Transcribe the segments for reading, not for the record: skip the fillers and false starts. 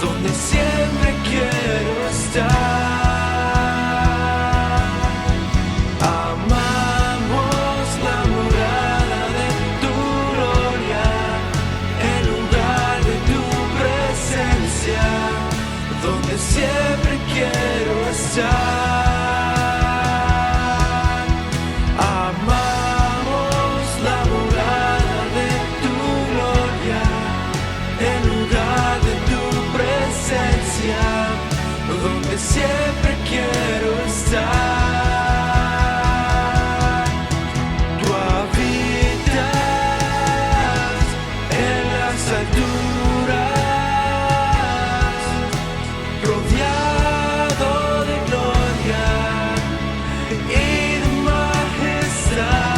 donde siempre quiero estar. Amamos la morada de tu gloria, el lugar de tu presencia, donde siempre quiero estar. Amamos la morada de tu gloria, el lugar de tu presencia, donde siempre quiero estar. Tú habitas en las alturas, rodeado de gloria y de majestad.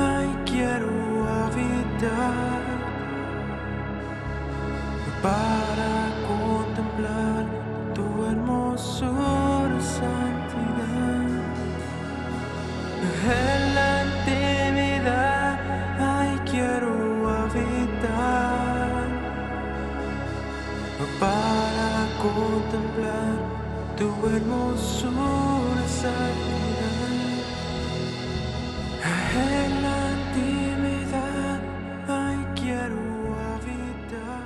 Ay, quiero habitar para contemplar tu hermosura y santidad. En la intimidad, ay, quiero habitar para contemplar tu hermosura y santidad. En la intimidad, ay, quiero habitar.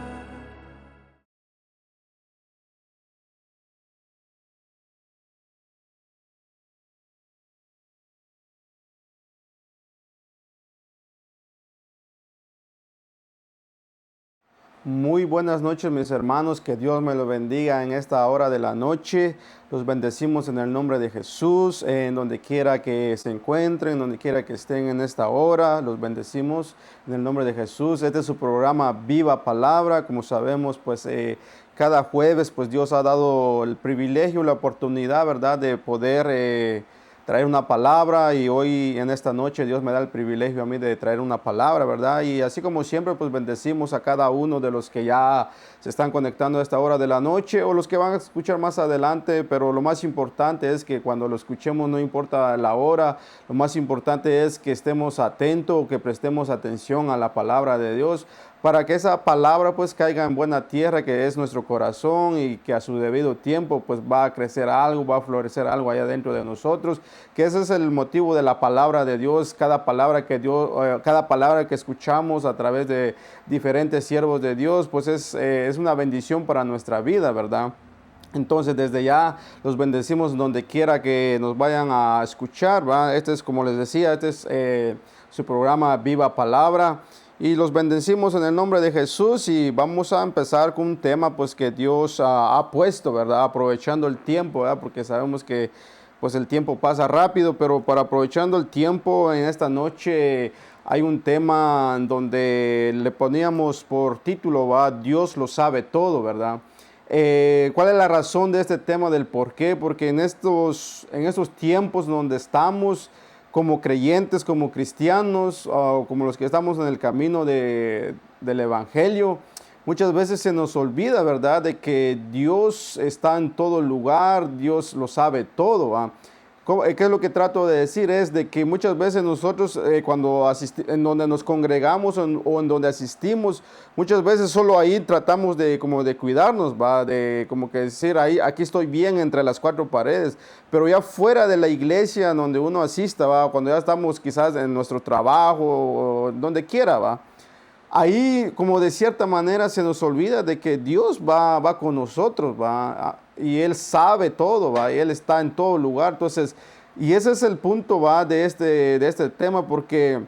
Muy buenas noches, mis hermanos, que Dios me lo bendiga en esta hora de la noche. Los bendecimos en el nombre de Jesús, en donde quiera que se encuentren, donde quiera que estén en esta hora, los bendecimos en el nombre de Jesús. Este es su programa Viva Palabra. Como sabemos, pues cada jueves, pues Dios ha dado el privilegio, la oportunidad, ¿verdad?, de poder traer una palabra, y hoy en esta noche Dios me da el privilegio a mí de traer una palabra, ¿verdad? Y así como siempre, pues bendecimos a cada uno de los que ya se están conectando a esta hora de la noche o los que van a escuchar más adelante, pero lo más importante es que cuando lo escuchemos, no importa la hora, lo más importante es que estemos atentos o que prestemos atención a la palabra de Dios, para que esa palabra pues caiga en buena tierra, que es nuestro corazón, y que a su debido tiempo pues va a crecer algo, va a florecer algo allá dentro de nosotros, que ese es el motivo de la palabra de Dios. Cada palabra que cada palabra que escuchamos a través de diferentes siervos de Dios, pues es una bendición para nuestra vida, ¿verdad? Entonces, desde ya los bendecimos donde quiera que nos vayan a escuchar, ¿verdad? Este es, como les decía, este es su programa Viva Palabra. Y los bendecimos en el nombre de Jesús, y vamos a empezar con un tema pues que Dios ha puesto, ¿verdad? Aprovechando el tiempo, ¿verdad? Porque sabemos que pues el tiempo pasa rápido, pero para aprovechando el tiempo, en esta noche hay un tema en donde le poníamos por título, ¿verdad? Dios lo sabe todo, ¿verdad? ¿Cuál es la razón de este tema del por qué? Porque en estos tiempos donde estamos como creyentes, como cristianos, como los que estamos en el camino del Evangelio, muchas veces se nos olvida, ¿verdad?, de que Dios está en todo lugar, Dios lo sabe todo, ¿va? ¿Qué es lo que trato de decir? Es de que muchas veces nosotros cuando en donde nos congregamos o en donde asistimos, muchas veces solo ahí tratamos de como de cuidarnos, ¿va? De como que decir, ahí, aquí estoy bien entre las cuatro paredes, pero ya fuera de la iglesia donde uno asista, ¿va? Cuando ya estamos quizás en nuestro trabajo o donde quiera, ¿va? Ahí como de cierta manera se nos olvida de que Dios va con nosotros, va, y Él sabe todo, va, y Él está en todo lugar. Entonces, y ese es el punto, va, de este tema, porque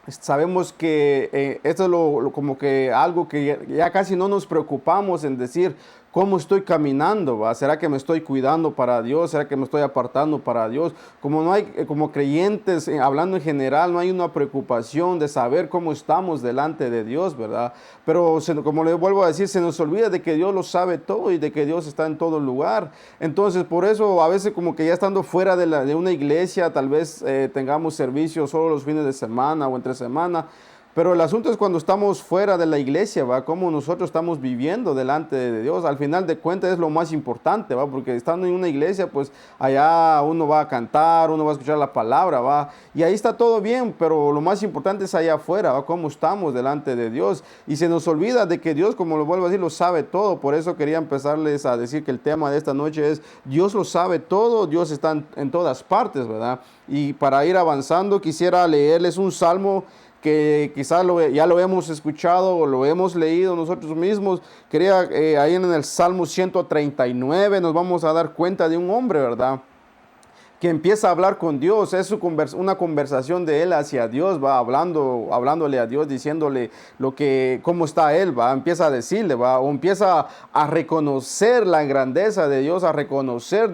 sabemos que esto es como que algo que ya casi no nos preocupamos en decir cómo estoy caminando, ¿va? ¿Será que me estoy cuidando para Dios? ¿Será que me estoy apartando para Dios? Como no hay, como creyentes, hablando en general, no hay una preocupación de saber cómo estamos delante de Dios, ¿verdad? Pero como le vuelvo a decir, se nos olvida de que Dios lo sabe todo y de que Dios está en todo lugar. Entonces, por eso a veces como que ya estando fuera de una iglesia, tal vez tengamos servicios solo los fines de semana o entre semana. Pero el asunto es cuando estamos fuera de la iglesia, ¿va? Cómo nosotros estamos viviendo delante de Dios. Al final de cuentas es lo más importante, ¿va? Porque estando en una iglesia, pues allá uno va a cantar, uno va a escuchar la palabra, ¿va? Y ahí está todo bien, pero lo más importante es allá afuera, ¿va? Cómo estamos delante de Dios. Y se nos olvida de que Dios, como lo vuelvo a decir, lo sabe todo. Por eso quería empezarles a decir que el tema de esta noche es Dios lo sabe todo, Dios está en todas partes, ¿verdad? Y para ir avanzando quisiera leerles un salmo que quizás ya lo hemos escuchado o lo hemos leído nosotros mismos. Quería, ahí en el Salmo 139 nos vamos a dar cuenta de un hombre, ¿verdad?, que empieza a hablar con Dios. Es una conversación de él hacia Dios, va hablándole a Dios, diciéndole cómo está él, va, empieza a decirle, va, o empieza a reconocer la grandeza de Dios, a reconocer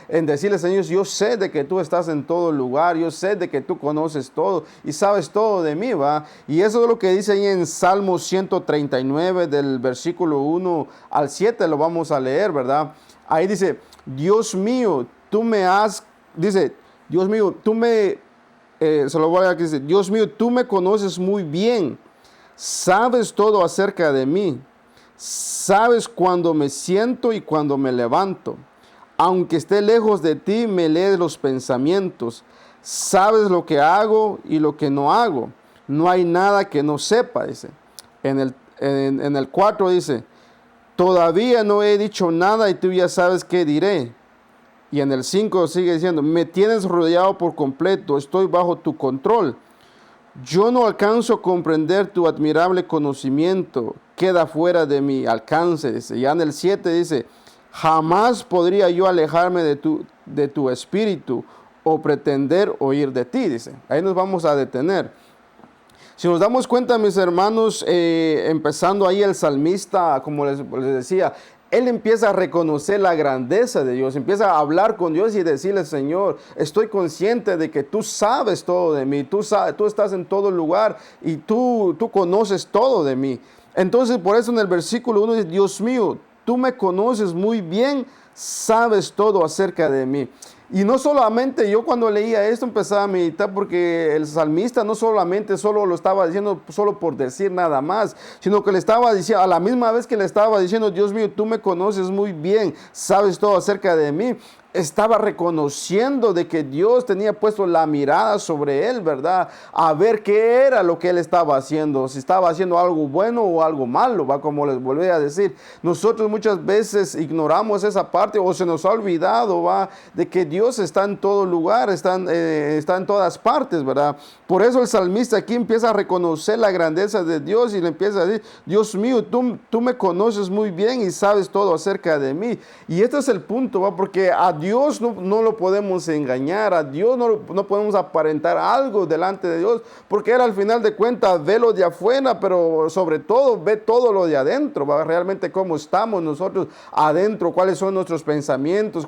en decirle, Señor, yo sé de que tú estás en todo lugar, yo sé de que tú conoces todo y sabes todo de mí, va. Y eso es lo que dice ahí en Salmo 139 del versículo 1 al 7, lo vamos a leer, ¿verdad? Ahí dice, Dios mío, Dios mío, se lo voy a decir, Dios mío, tú me conoces muy bien, sabes todo acerca de mí, sabes cuando me siento y cuando me levanto, aunque esté lejos de ti, me lees los pensamientos, sabes lo que hago y lo que no hago, no hay nada que no sepa, dice. En el 4 dice, todavía no he dicho nada y tú ya sabes qué diré. Y en el 5 sigue diciendo, me tienes rodeado por completo, estoy bajo tu control. Yo no alcanzo a comprender tu admirable conocimiento, queda fuera de mi alcance. Dice. Ya en el 7 dice, jamás podría yo alejarme de tu espíritu o pretender oír de ti, dice. Ahí nos vamos a detener. Si nos damos cuenta, mis hermanos, empezando ahí el salmista, como les decía, él empieza a reconocer la grandeza de Dios, empieza a hablar con Dios y decirle, Señor, estoy consciente de que tú sabes todo de mí, tú estás en todo lugar y tú conoces todo de mí. Entonces, por eso en el versículo 1 dice, Dios mío, tú me conoces muy bien, sabes todo acerca de mí. Y no solamente yo cuando leía esto empezaba a meditar, porque el salmista no solamente solo lo estaba diciendo solo por decir nada más, sino que le estaba diciendo, a la misma vez que le estaba diciendo, Dios mío, tú me conoces muy bien, sabes todo acerca de mí, estaba reconociendo de que Dios tenía puesto la mirada sobre él, ¿verdad? A ver qué era lo que él estaba haciendo, si estaba haciendo algo bueno o algo malo, ¿va? Como les volví a decir, nosotros muchas veces ignoramos esa parte o se nos ha olvidado, ¿va? De que Dios está en todo lugar, está en todas partes, ¿verdad? Por eso el salmista aquí empieza a reconocer la grandeza de Dios y le empieza a decir, Dios mío, tú me conoces muy bien y sabes todo acerca de mí. Y este es el punto, ¿va? Porque a Dios no lo podemos engañar, a Dios no podemos aparentar algo delante de Dios, porque Él al final de cuentas ve lo de afuera, pero sobre todo ve todo lo de adentro, ¿va? Realmente cómo estamos nosotros adentro, cuáles son nuestros pensamientos,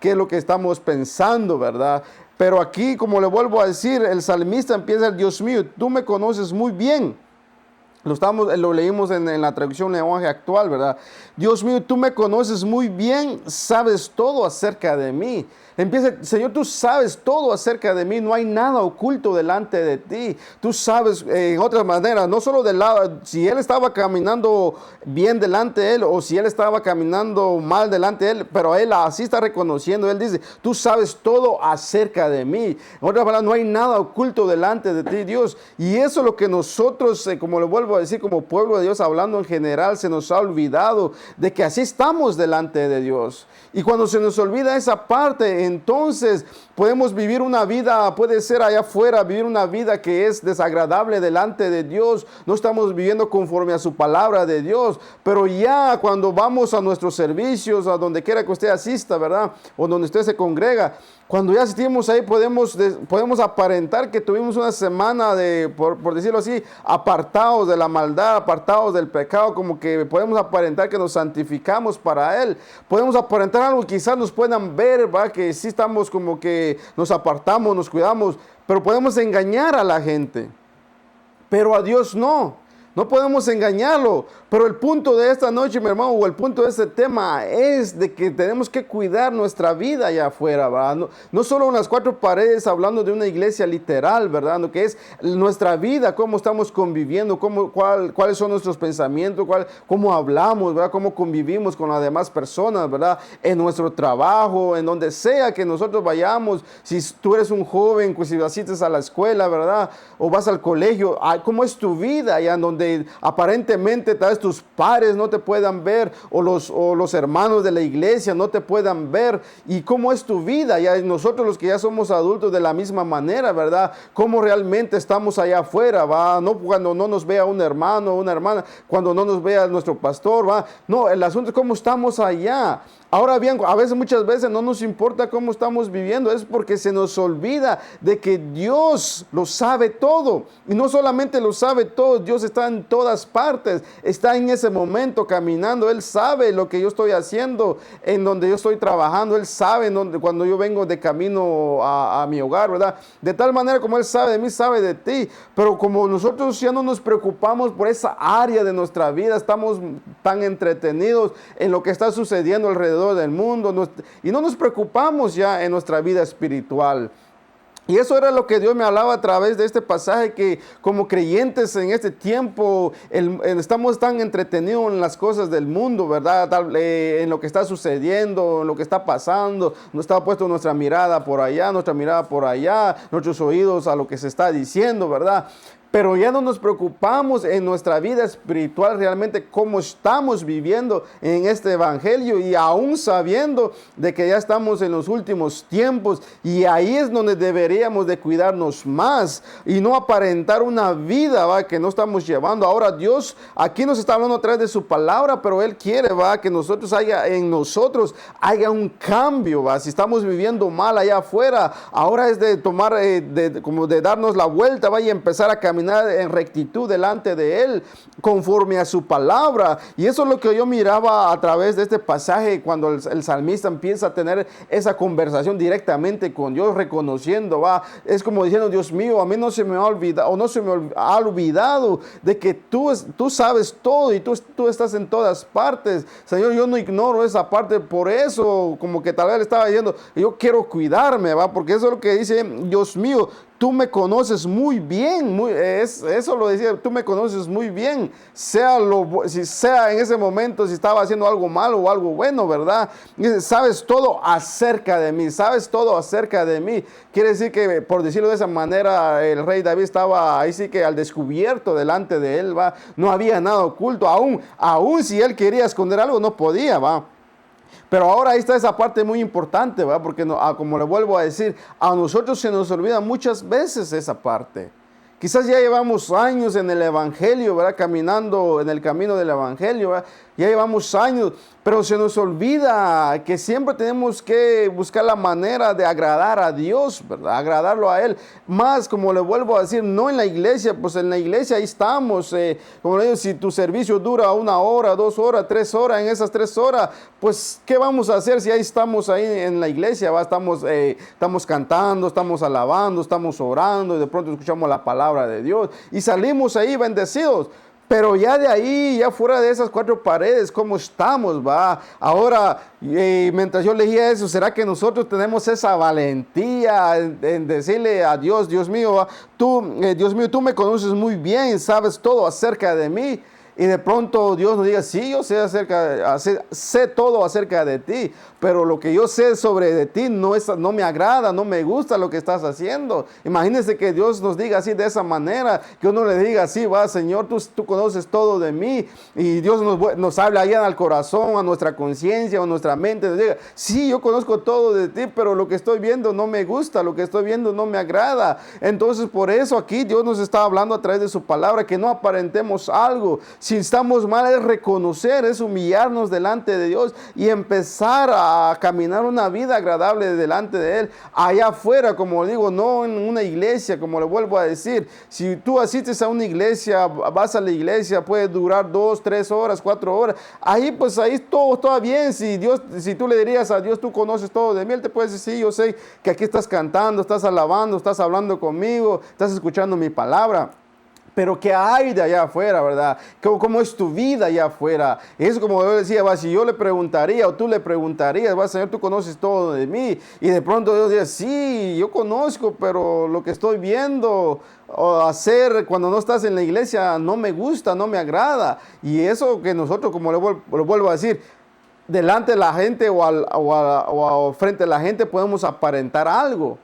qué es lo que estamos pensando, ¿verdad? Pero aquí, como le vuelvo a decir, el salmista empieza, Dios mío, tú me conoces muy bien. Lo leímos en la traducción lenguaje actual, ¿verdad? Dios mío, tú me conoces muy bien, sabes todo acerca de mí. Empieza, Señor, tú sabes todo acerca de mí, no hay nada oculto delante de ti. Tú sabes, en otras maneras, no solo del lado, si él estaba caminando bien delante de él o si él estaba caminando mal delante de él, pero él así está reconociendo, él dice, tú sabes todo acerca de mí. En otras palabras, no hay nada oculto delante de ti, Dios. Y eso es lo que nosotros, como le vuelvo a decir, como pueblo de Dios, hablando en general, se nos ha olvidado de que así estamos delante de Dios. Y cuando se nos olvida esa parte, entonces podemos vivir una vida, puede ser allá afuera, vivir una vida que es desagradable delante de Dios. No estamos viviendo conforme a su palabra de Dios. Pero ya cuando vamos a nuestros servicios, a donde quiera que usted asista, ¿verdad? O donde usted se congrega, cuando ya asistimos ahí podemos aparentar que tuvimos una semana de, por decirlo así, apartados de la maldad, apartados del pecado, como que podemos aparentar que nos santificamos para Él. Podemos aparentar algo, quizás nos puedan ver, ¿va? Que sí estamos como que nos apartamos, nos cuidamos, pero podemos engañar a la gente. Pero a Dios no. No podemos engañarlo, pero el punto de esta noche, mi hermano, o el punto de este tema es de que tenemos que cuidar nuestra vida allá afuera, ¿verdad? No solo en las cuatro paredes, hablando de una iglesia literal, ¿verdad? Lo que es nuestra vida, cómo estamos conviviendo, cuáles son nuestros pensamientos, cómo hablamos, ¿verdad? Cómo convivimos con las demás personas, ¿verdad? En nuestro trabajo, en donde sea que nosotros vayamos, si tú eres un joven, pues si asistes a la escuela, ¿verdad? O vas al colegio, ¿cómo es tu vida allá en donde aparentemente tal vez tus padres no te puedan ver o los hermanos de la iglesia no te puedan ver? ¿Y cómo es tu vida? Ya nosotros los que ya somos adultos de la misma manera, ¿verdad? ¿Cómo realmente estamos allá afuera? ¿Va? No cuando no nos vea un hermano o una hermana, cuando no nos vea nuestro pastor, ¿va? No, el asunto es cómo estamos allá. Ahora bien, muchas veces no nos importa cómo estamos viviendo, es porque se nos olvida de que Dios lo sabe todo. Y no solamente lo sabe todo, Dios está en todas partes, está en ese momento caminando. Él sabe lo que yo estoy haciendo, en donde yo estoy trabajando. Él sabe cuando yo vengo de camino a mi hogar, ¿verdad? De tal manera como Él sabe de mí, sabe de ti. Pero como nosotros ya no nos preocupamos por esa área de nuestra vida, estamos tan entretenidos en lo que está sucediendo alrededor del mundo y no nos preocupamos ya en nuestra vida espiritual. Y eso era lo que Dios me hablaba a través de este pasaje, que como creyentes en este tiempo estamos tan entretenidos en las cosas del mundo, ¿verdad? En lo que está sucediendo, en lo que está pasando. No está puesto nuestra mirada por allá, nuestros oídos a lo que se está diciendo, ¿verdad? Pero ya no nos preocupamos en nuestra vida espiritual realmente cómo estamos viviendo en este evangelio, y aún sabiendo de que ya estamos en los últimos tiempos, y ahí es donde deberíamos de cuidarnos más y no aparentar una vida, ¿va?, que no estamos llevando. Ahora Dios aquí nos está hablando a través de su palabra, pero Él quiere, ¿va?, que en nosotros haya un cambio, ¿va? Si estamos viviendo mal allá afuera, ahora es de tomar, como de darnos la vuelta, ¿va?, y empezar a caminar en rectitud delante de Él, conforme a su palabra. Y eso es lo que yo miraba a través de este pasaje, cuando el salmista empieza a tener esa conversación directamente con Dios, reconociendo, va, es como diciendo: Dios mío, a mí no se me ha olvidado, o no se me ha olvidado de que tú sabes todo y tú estás en todas partes. Señor, yo no ignoro esa parte. Por eso, como que tal vez le estaba diciendo, yo quiero cuidarme, va, porque eso es lo que dice: Dios mío, tú me conoces muy bien, eso lo decía, tú me conoces muy bien, sea en ese momento si estaba haciendo algo malo o algo bueno, ¿verdad? Dice: sabes todo acerca de mí, sabes todo acerca de mí. Quiere decir que, por decirlo de esa manera, el rey David estaba ahí sí que al descubierto delante de él, ¿va? No había nada oculto, aún si él quería esconder algo, no podía, ¿va? Pero ahora ahí está esa parte muy importante, ¿verdad? Porque como le vuelvo a decir, a nosotros se nos olvida muchas veces esa parte. Quizás ya llevamos años en el evangelio, ¿verdad? Caminando en el camino del evangelio, ¿verdad? Ya llevamos años, pero se nos olvida que siempre tenemos que buscar la manera de agradar a Dios, ¿verdad? Agradarlo a Él. Más, como le vuelvo a decir, no en la iglesia, pues en la iglesia ahí estamos. Como le digo, si tu servicio dura 1 hora, 2 horas, 3 horas, en esas 3 horas, pues ¿qué vamos a hacer si ahí estamos ahí en la iglesia? ¿Va? Estamos cantando, estamos alabando, estamos orando, y de pronto escuchamos la palabra de Dios y salimos ahí bendecidos. Pero ya de ahí, ya fuera de esas 4 paredes, ¿cómo estamos, va? Ahora, mientras yo leía eso, ¿será que nosotros tenemos esa valentía en decirle a Dios: Dios mío, Dios mío, tú me conoces muy bien, sabes todo acerca de mí? y de pronto Dios nos diga, sí, yo sé todo acerca de ti, pero lo que yo sé sobre de ti no me agrada, no me gusta lo que estás haciendo. Imagínense que Dios nos diga así de esa manera, que uno le diga así, va, Señor, tú conoces todo de mí, y Dios nos habla allá al corazón, a nuestra conciencia, a nuestra mente, nos diga, sí, yo conozco todo de ti, pero lo que estoy viendo no me gusta, lo que estoy viendo no me agrada. Entonces, por eso aquí Dios nos está hablando a través de su palabra, que no aparentemos algo. Si estamos mal, es reconocer, es humillarnos delante de Dios y empezar a caminar una vida agradable delante de Él. Allá afuera, como digo, no en una iglesia, como le vuelvo a decir. Si tú asistes a una iglesia, vas a la iglesia, puede durar 2, 3 horas, 4 horas. Ahí todo está bien. Si tú le dirías a Dios, tú conoces todo de mí, Él te puede decir, sí, yo sé que aquí estás cantando, estás alabando, estás hablando conmigo, estás escuchando mi palabra. Pero ¿qué hay de allá afuera, verdad? ¿Cómo es tu vida allá afuera? Eso, como yo decía, si yo le preguntaría o tú le preguntarías, Señor, tú conoces todo de mí. Y de pronto Dios diría, sí, yo conozco, pero lo que estoy viendo o hacer cuando no estás en la iglesia no me gusta, no me agrada. Y eso que nosotros, como lo vuelvo a decir, delante de la gente o frente a la gente podemos aparentar algo.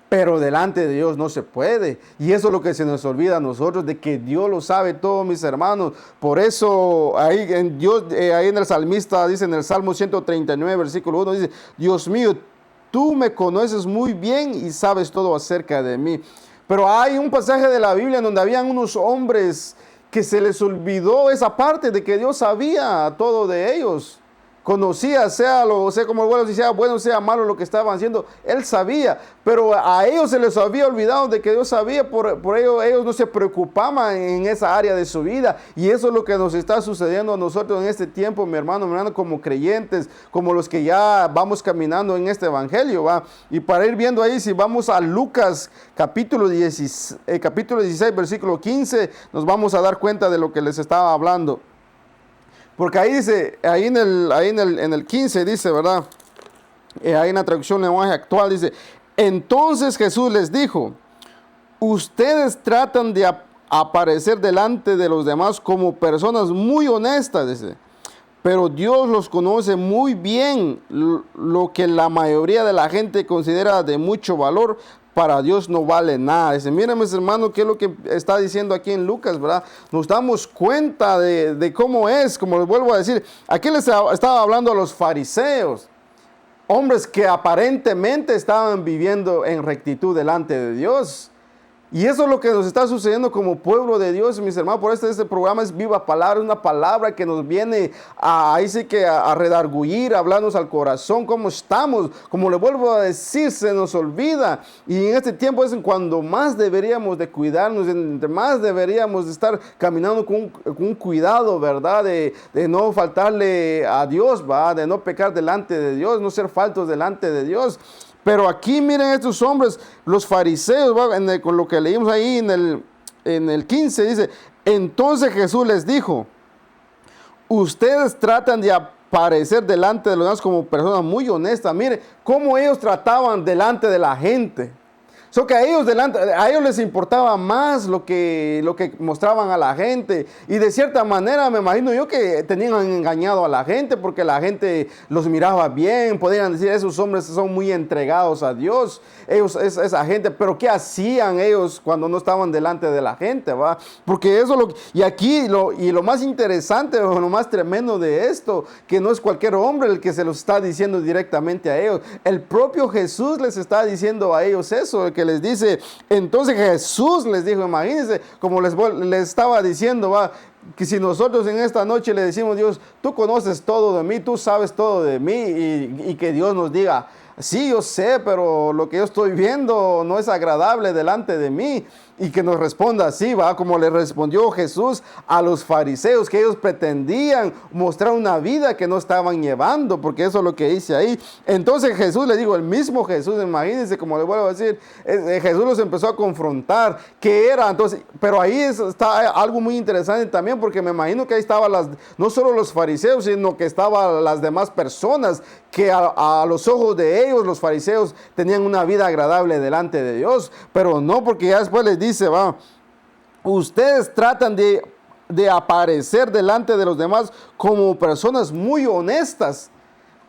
Pero delante de Dios no se puede. Y eso es lo que se nos olvida a nosotros, de que Dios lo sabe todo, mis hermanos. Por eso ahí en el salmista dice, en el Salmo 139, versículo 1, dice, Dios mío, tú me conoces muy bien y sabes todo acerca de mí. Pero hay un pasaje de la Biblia en donde habían unos hombres que se les olvidó esa parte de que Dios sabía todo de ellos. Conocía, sea como bueno, si sea bueno, sea malo lo que estaban haciendo, Él sabía, pero a ellos se les había olvidado de que Dios sabía, por ello ellos no se preocupaban en esa área de su vida, y eso es lo que nos está sucediendo a nosotros en este tiempo, mi hermano, como creyentes, como los que ya vamos caminando en este evangelio, ¿va? Y para ir viendo ahí, si vamos a Lucas capítulo 16, versículo 15, nos vamos a dar cuenta de lo que les estaba hablando. Porque ahí dice, en el 15 dice, ¿verdad? Ahí en la traducción lenguaje actual dice, entonces Jesús les dijo, ustedes tratan de aparecer delante de los demás como personas muy honestas, dice, pero Dios los conoce muy bien. Lo que la mayoría de la gente considera de mucho valor, para Dios no vale nada. Dice, miren, mis hermanos, qué es lo que está diciendo aquí en Lucas, ¿verdad? Nos damos cuenta de cómo es, como les vuelvo a decir. Aquí les estaba hablando a los fariseos, hombres que aparentemente estaban viviendo en rectitud delante de Dios. Y eso es lo que nos está sucediendo como pueblo de Dios, mis hermanos. Por eso este programa es Viva Palabra, una palabra que nos viene a redarguir, a hablarnos al corazón, cómo estamos. Como le vuelvo a decir, se nos olvida. Y en este tiempo es cuando más deberíamos de cuidarnos, más deberíamos de estar caminando con un cuidado, ¿verdad? De no faltarle a Dios, ¿va? De no pecar delante de Dios, no ser faltos delante de Dios. Pero aquí miren estos hombres, los fariseos, con lo que leímos ahí en el 15, dice, entonces Jesús les dijo, ustedes tratan de aparecer delante de los demás como personas muy honestas. Miren cómo ellos trataban delante de la gente. Que a ellos les importaba más lo que mostraban a la gente. Y de cierta manera me imagino yo que tenían engañado a la gente, porque la gente los miraba bien. Podrían decir, esos hombres son muy entregados a Dios, esa gente. Pero ¿qué hacían ellos cuando no estaban delante de la gente, va? Porque eso lo más interesante o lo más tremendo de esto, que no es cualquier hombre el que se los está diciendo directamente a ellos. El propio Jesús les está diciendo a ellos eso, el que les dice, entonces Jesús les dijo, imagínense, como les estaba diciendo, va, que si nosotros en esta noche le decimos, Dios, tú conoces todo de mí, tú sabes todo de mí, y que Dios nos diga, sí, yo sé, pero lo que yo estoy viendo no es agradable delante de mí. Y que nos responda así, va, como le respondió Jesús a los fariseos, que ellos pretendían mostrar una vida que no estaban llevando, porque eso es lo que dice ahí. Entonces Jesús, le digo, el mismo Jesús, imagínense, como le vuelvo a decir, Jesús los empezó a confrontar, ¿qué era? Entonces, pero ahí está algo muy interesante también, porque me imagino que ahí estaban no solo los fariseos, sino que estaban las demás personas, que a los ojos de ellos, los fariseos, tenían una vida agradable delante de Dios, pero no, porque ya después les dice, va, ustedes tratan de de aparecer delante de los demás como personas muy honestas.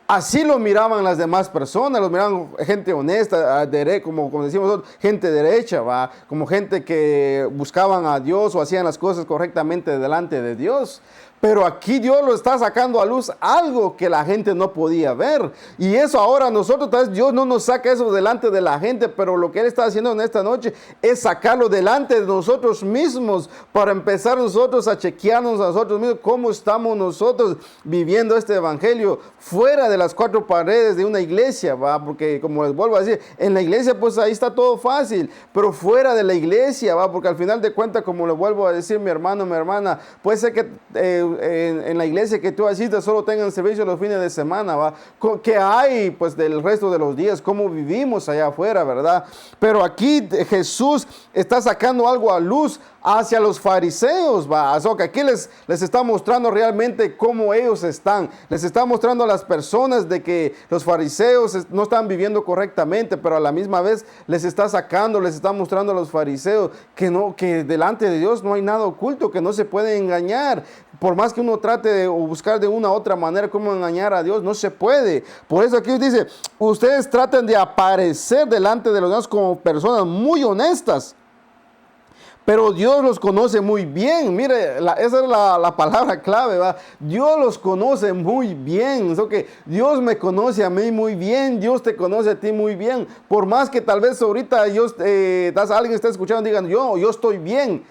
Así lo miraban las demás personas, los miraban gente honesta, como decimos nosotros, gente derecha, ¿va? Como gente que buscaban a Dios o hacían las cosas correctamente delante de Dios. Pero aquí Dios lo está sacando a luz algo que la gente no podía ver. Y eso ahora nosotros, tal vez Dios no nos saca eso delante de la gente, pero lo que Él está haciendo en esta noche es sacarlo delante de nosotros mismos para empezar nosotros a chequearnos a nosotros mismos cómo estamos nosotros viviendo este evangelio fuera de las cuatro paredes de una iglesia, ¿va? Porque como les vuelvo a decir, en la iglesia pues ahí está todo fácil, pero fuera de la iglesia, ¿va? Porque al final de cuentas, como les vuelvo a decir, mi hermano, mi hermana, puede ser que en la iglesia que tú asistes solo tengan servicio los fines de semana, ¿va? Que hay pues del resto de los días, cómo vivimos allá afuera, ¿verdad? Pero aquí Jesús está sacando algo a luz hacia los fariseos, ¿va? O sea, que aquí les está mostrando realmente cómo ellos están. Les está mostrando a las personas de que los fariseos no están viviendo correctamente, pero a la misma vez les está sacando, les está mostrando a los fariseos que delante de Dios no hay nada oculto, que no se puede engañar. Por más que uno trate o buscar de una u otra manera cómo engañar a Dios, no se puede. Por eso aquí dice, ustedes traten de aparecer delante de los demás como personas muy honestas, pero Dios los conoce muy bien. Mire, esa es la palabra clave, ¿va? Dios los conoce muy bien. Eso que Dios me conoce a mí muy bien. Dios te conoce a ti muy bien. Por más que tal vez ahorita alguien esté escuchando y digan, yo estoy bien.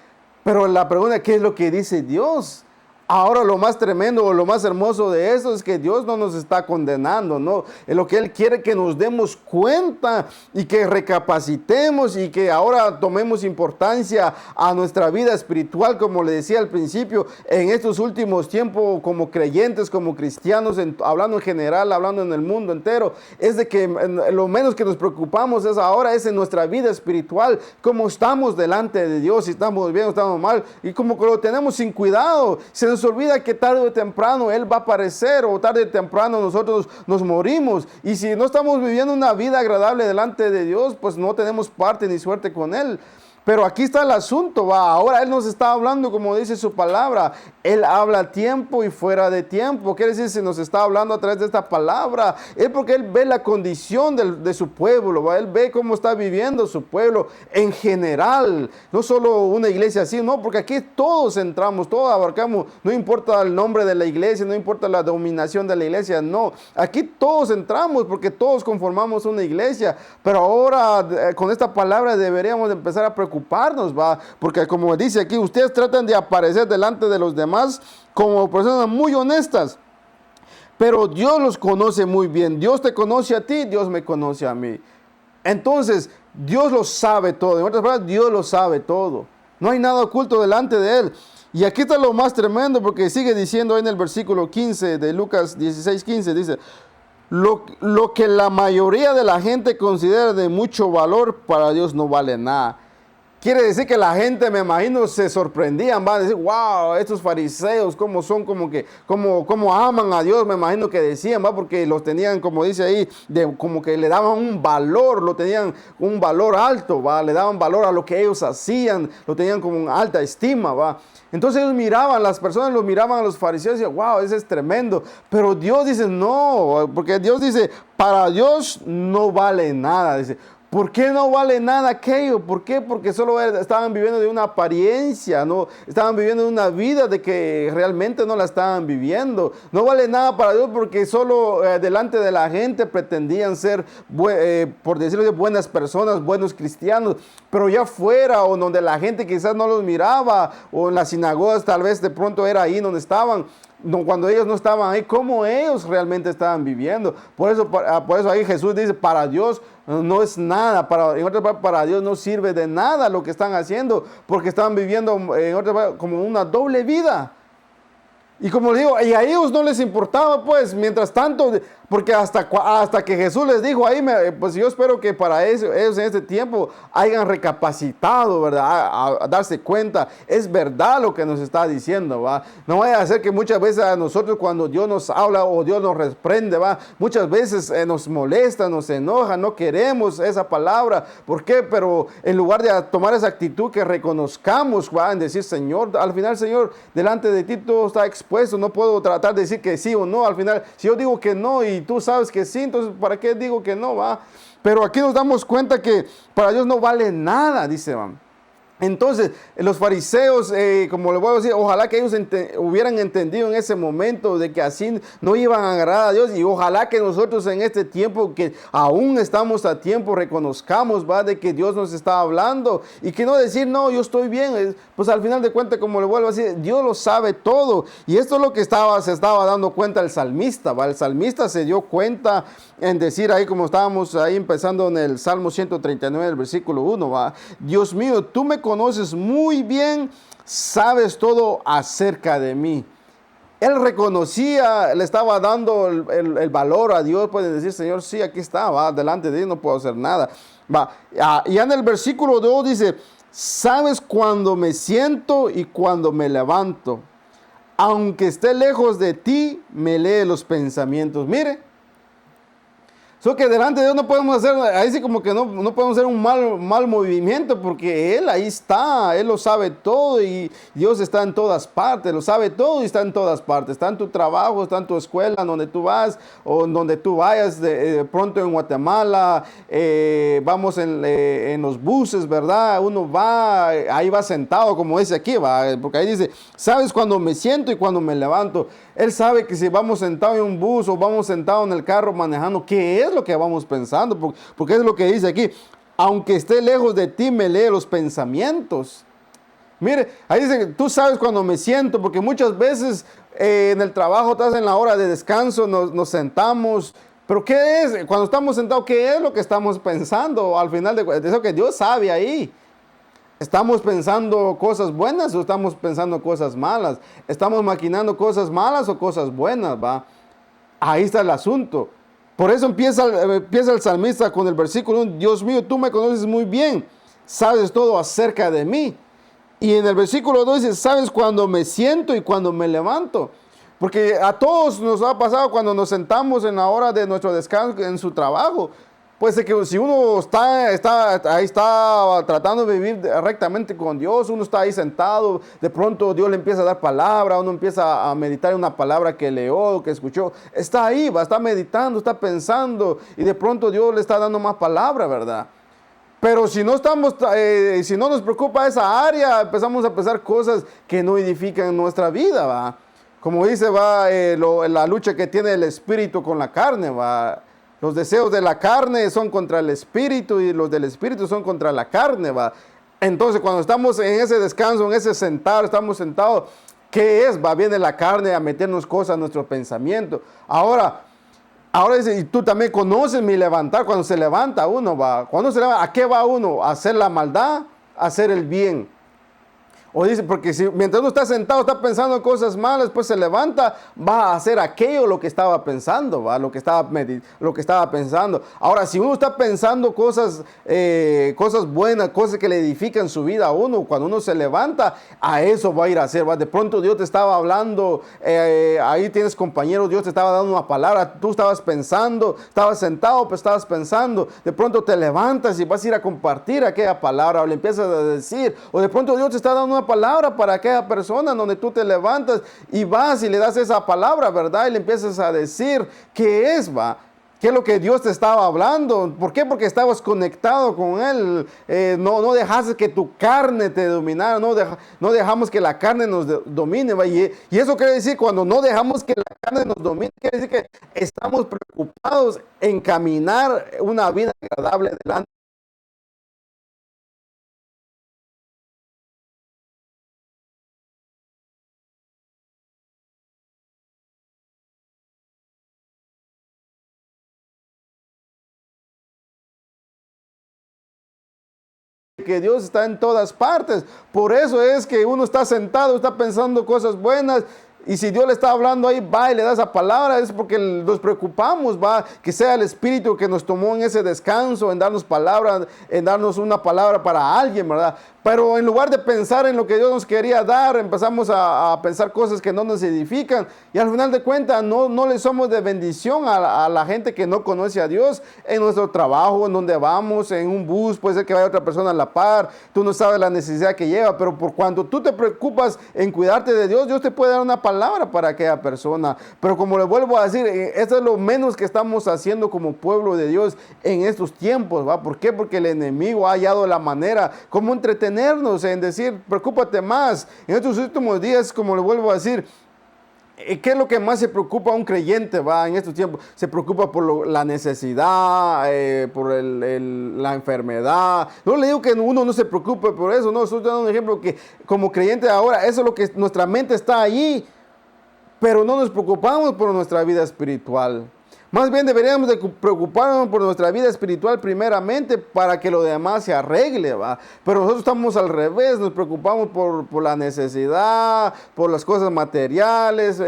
Pero la pregunta es, ¿qué es lo que dice Dios? Ahora lo más tremendo o lo más hermoso de eso es que Dios no nos está condenando, no. Es lo que Él quiere que nos demos cuenta y que recapacitemos y que ahora tomemos importancia a nuestra vida espiritual, como le decía al principio, en estos últimos tiempos como creyentes, como cristianos, hablando en general, hablando en el mundo entero, es de que lo menos que nos preocupamos es en nuestra vida espiritual, cómo estamos delante de Dios, si estamos bien o estamos mal, y como que lo tenemos sin cuidado. Se nos olvida que tarde o temprano Él va a aparecer, o tarde o temprano nosotros nos morimos, y si no estamos viviendo una vida agradable delante de Dios, pues no tenemos parte ni suerte con Él. Pero aquí está el asunto, ¿va? Ahora Él nos está hablando como dice su palabra. Él habla a tiempo y fuera de tiempo. Quiere decir, si nos está hablando a través de esta palabra, es porque Él ve la condición de su pueblo, ¿va? Él ve cómo está viviendo su pueblo en general. No solo una iglesia así, no, porque aquí todos entramos, todos abarcamos. No importa el nombre de la iglesia, no importa la dominación de la iglesia, no. Aquí todos entramos porque todos conformamos una iglesia. Pero ahora con esta palabra deberíamos empezar a preocuparnos, ¿va? Porque como dice aquí, ustedes tratan de aparecer delante de los demás como personas muy honestas, pero Dios los conoce muy bien. Dios te conoce a ti, Dios me conoce a mí. Entonces, Dios lo sabe todo. En otras palabras, Dios lo sabe todo. No hay nada oculto delante de Él. Y aquí está lo más tremendo, porque sigue diciendo en el versículo 15 de Lucas 16:15, dice, lo que la mayoría de la gente considera de mucho valor, para Dios no vale nada. Quiere decir que la gente, me imagino, se sorprendían, van a decir, wow, estos fariseos, cómo son, cómo aman a Dios, me imagino que decían, va, porque los tenían, como dice ahí, como que le daban un valor, lo tenían un valor alto, va, le daban valor a lo que ellos hacían, lo tenían como una alta estima, va. Entonces ellos miraban, las personas los miraban a los fariseos y decían, wow, ese es tremendo. Pero Dios dice, no, porque Dios dice, para Dios no vale nada, dice. ¿Por qué no vale nada aquello? ¿Por qué? Porque solo estaban viviendo de una apariencia, no estaban viviendo de una vida de que realmente no la estaban viviendo. No vale nada para Dios porque solo delante de la gente pretendían ser, por decirlo así, buenas personas, buenos cristianos. Pero ya fuera o donde la gente quizás no los miraba, o en las sinagogas tal vez de pronto era ahí donde estaban. No, cuando ellos no estaban ahí, ¿cómo ellos realmente estaban viviendo? Por eso ahí Jesús dice, para Dios no es nada, para Dios no sirve de nada lo que están haciendo, porque están viviendo como una doble vida. Y como les digo, y a ellos no les importaba, pues, mientras tanto, Porque hasta que Jesús les dijo ahí, pues yo espero que para ellos en este tiempo hayan recapacitado, ¿verdad? A darse cuenta, es verdad lo que nos está diciendo, ¿va? No vaya a ser que muchas veces a nosotros cuando Dios nos habla o Dios nos reprende, ¿va? Muchas veces nos molesta, nos enoja, no queremos esa palabra. ¿Por qué? Pero en lugar de tomar esa actitud que reconozcamos, ¿va? En decir, Señor, al final, Señor, delante de ti todo está expuesto, no puedo tratar de decir que sí o no. Al final, si yo digo que no y tú sabes que sí, entonces ¿para qué digo que no, va? Pero aquí nos damos cuenta que para Dios no vale nada, dice, va. Entonces, los fariseos, como les voy a decir, ojalá que ellos hubieran entendido en ese momento de que así no iban a agradar a Dios, y ojalá que nosotros en este tiempo, que aún estamos a tiempo, reconozcamos, va, de que Dios nos está hablando, y que no decir, no, yo estoy bien, pues al final de cuentas, como le vuelvo a decir, Dios lo sabe todo, y esto es lo que se estaba dando cuenta el salmista, va. El salmista se dio cuenta en decir ahí, como estábamos ahí empezando en el Salmo 139, el versículo 1, va, Dios mío, tú me conoces muy bien, sabes todo acerca de mí. Él reconocía, le estaba dando el valor a Dios, puede decir, Señor, sí, aquí está, va, delante de Dios no puedo hacer nada. Va, y en el versículo 2 dice, sabes cuando me siento y cuando me levanto, aunque esté lejos de ti, me lee los pensamientos. Mire, so que delante de Dios no podemos hacer, ahí sí como que no podemos hacer un mal movimiento, porque Él ahí está, Él lo sabe todo y Dios está en todas partes, lo sabe todo y está en todas partes, está en tu trabajo, está en tu escuela, en donde tú vas o en donde tú vayas, de pronto en Guatemala, vamos en los buses, ¿verdad? Uno va, ahí va sentado, como dice aquí, va, porque ahí dice, sabes cuando me siento y cuando me levanto. Él sabe que si vamos sentados en un bus o vamos sentados en el carro manejando, ¿qué es lo que vamos pensando? Porque es lo que dice aquí. Aunque esté lejos de ti, me lee los pensamientos. Mire, ahí dice, tú sabes cuando me siento, porque muchas veces en el trabajo, estás en la hora de descanso, nos sentamos. Pero ¿qué es? Cuando estamos sentados, ¿qué es lo que estamos pensando? Al final de eso que Dios sabe ahí. ¿Estamos pensando cosas buenas o estamos pensando cosas malas? ¿Estamos maquinando cosas malas o cosas buenas? ¿Va? Ahí está el asunto. Por eso empieza el salmista con el versículo 1. Dios mío, tú me conoces muy bien. Sabes todo acerca de mí. Y en el versículo 2 dice, sabes cuando me siento y cuando me levanto. Porque a todos nos ha pasado cuando nos sentamos en la hora de nuestro descanso en su trabajo. Pues de que si uno ahí está tratando de vivir rectamente con Dios, uno está ahí sentado, de pronto Dios le empieza a dar palabra, uno empieza a meditar en una palabra que leyó, que escuchó, está ahí, está meditando, está pensando, y de pronto Dios le está dando más palabra, ¿verdad? Pero si no si no nos preocupa esa área, empezamos a pensar cosas que no edifican nuestra vida, ¿va? Como dice, la lucha que tiene el espíritu con la carne, ¿va? Los deseos de la carne son contra el espíritu y los del espíritu son contra la carne, ¿va? Entonces, cuando estamos en ese descanso, en ese estamos sentados, ¿qué es? Viene la carne a meternos cosas a nuestro pensamiento. Ahora dice, y tú también conoces mi levantar, cuando se levanta uno, ¿va? Cuando se levanta, ¿a qué va uno? ¿A hacer la maldad? ¿A hacer el bien? O dice, porque si mientras uno está sentado, está pensando en cosas malas, después se levanta, va a hacer aquello lo que estaba pensando, ¿va? Lo que estaba pensando. Ahora, si uno está pensando cosas buenas, cosas que le edifican su vida a uno, cuando uno se levanta, a eso va a ir a hacer, ¿va? De pronto Dios te estaba hablando, ahí tienes compañeros, Dios te estaba dando una palabra, tú estabas pensando, estabas sentado, pues estabas pensando, de pronto te levantas y vas a ir a compartir aquella palabra, o le empiezas a decir, o de pronto Dios te está dando una palabra para aquella persona donde tú te levantas y vas y le das esa palabra, ¿verdad? Y le empiezas a decir qué es, ¿va? ¿Qué es lo que Dios te estaba hablando? ¿Por qué? Porque estabas conectado con Él. No dejaste que tu carne te dominara, no dejamos que la carne nos domine, ¿va? Y eso quiere decir, cuando no dejamos que la carne nos domine, quiere decir que estamos preocupados en caminar una vida agradable delante. Que Dios está en todas partes. Por eso es que uno está sentado, está pensando cosas buenas Y si Dios le está hablando ahí, va y le da esa palabra, es porque nos preocupamos, va, que sea el Espíritu que nos tomó en ese descanso, en darnos palabras, en darnos una palabra para alguien, ¿verdad? Pero en lugar de pensar en lo que Dios nos quería dar, empezamos a pensar cosas que no nos edifican. Y al final de cuentas, no le somos de bendición a la gente que no conoce a Dios en nuestro trabajo, en donde vamos, en un bus, puede ser que vaya otra persona a la par, tú no sabes la necesidad que lleva, pero por cuando tú te preocupas en cuidarte de Dios, Dios te puede dar una palabra para aquella persona. Pero como le vuelvo a decir, esto es lo menos que estamos haciendo como pueblo de Dios en estos tiempos, ¿va? ¿Por qué? Porque el enemigo ha hallado la manera como entretenernos en decir, preocúpate más. En estos últimos días, como le vuelvo a decir, ¿qué es lo que más se preocupa a un creyente, va, en estos tiempos? Se preocupa por la necesidad, por la enfermedad. No le digo que uno no se preocupe por eso, no, estoy dando un ejemplo que como creyente ahora, eso es lo que nuestra mente está allí, pero no nos preocupamos por nuestra vida espiritual. Más bien deberíamos de preocuparnos por nuestra vida espiritual primeramente para que lo demás se arregle, ¿va? Pero nosotros estamos al revés, nos preocupamos por la necesidad, por las cosas materiales,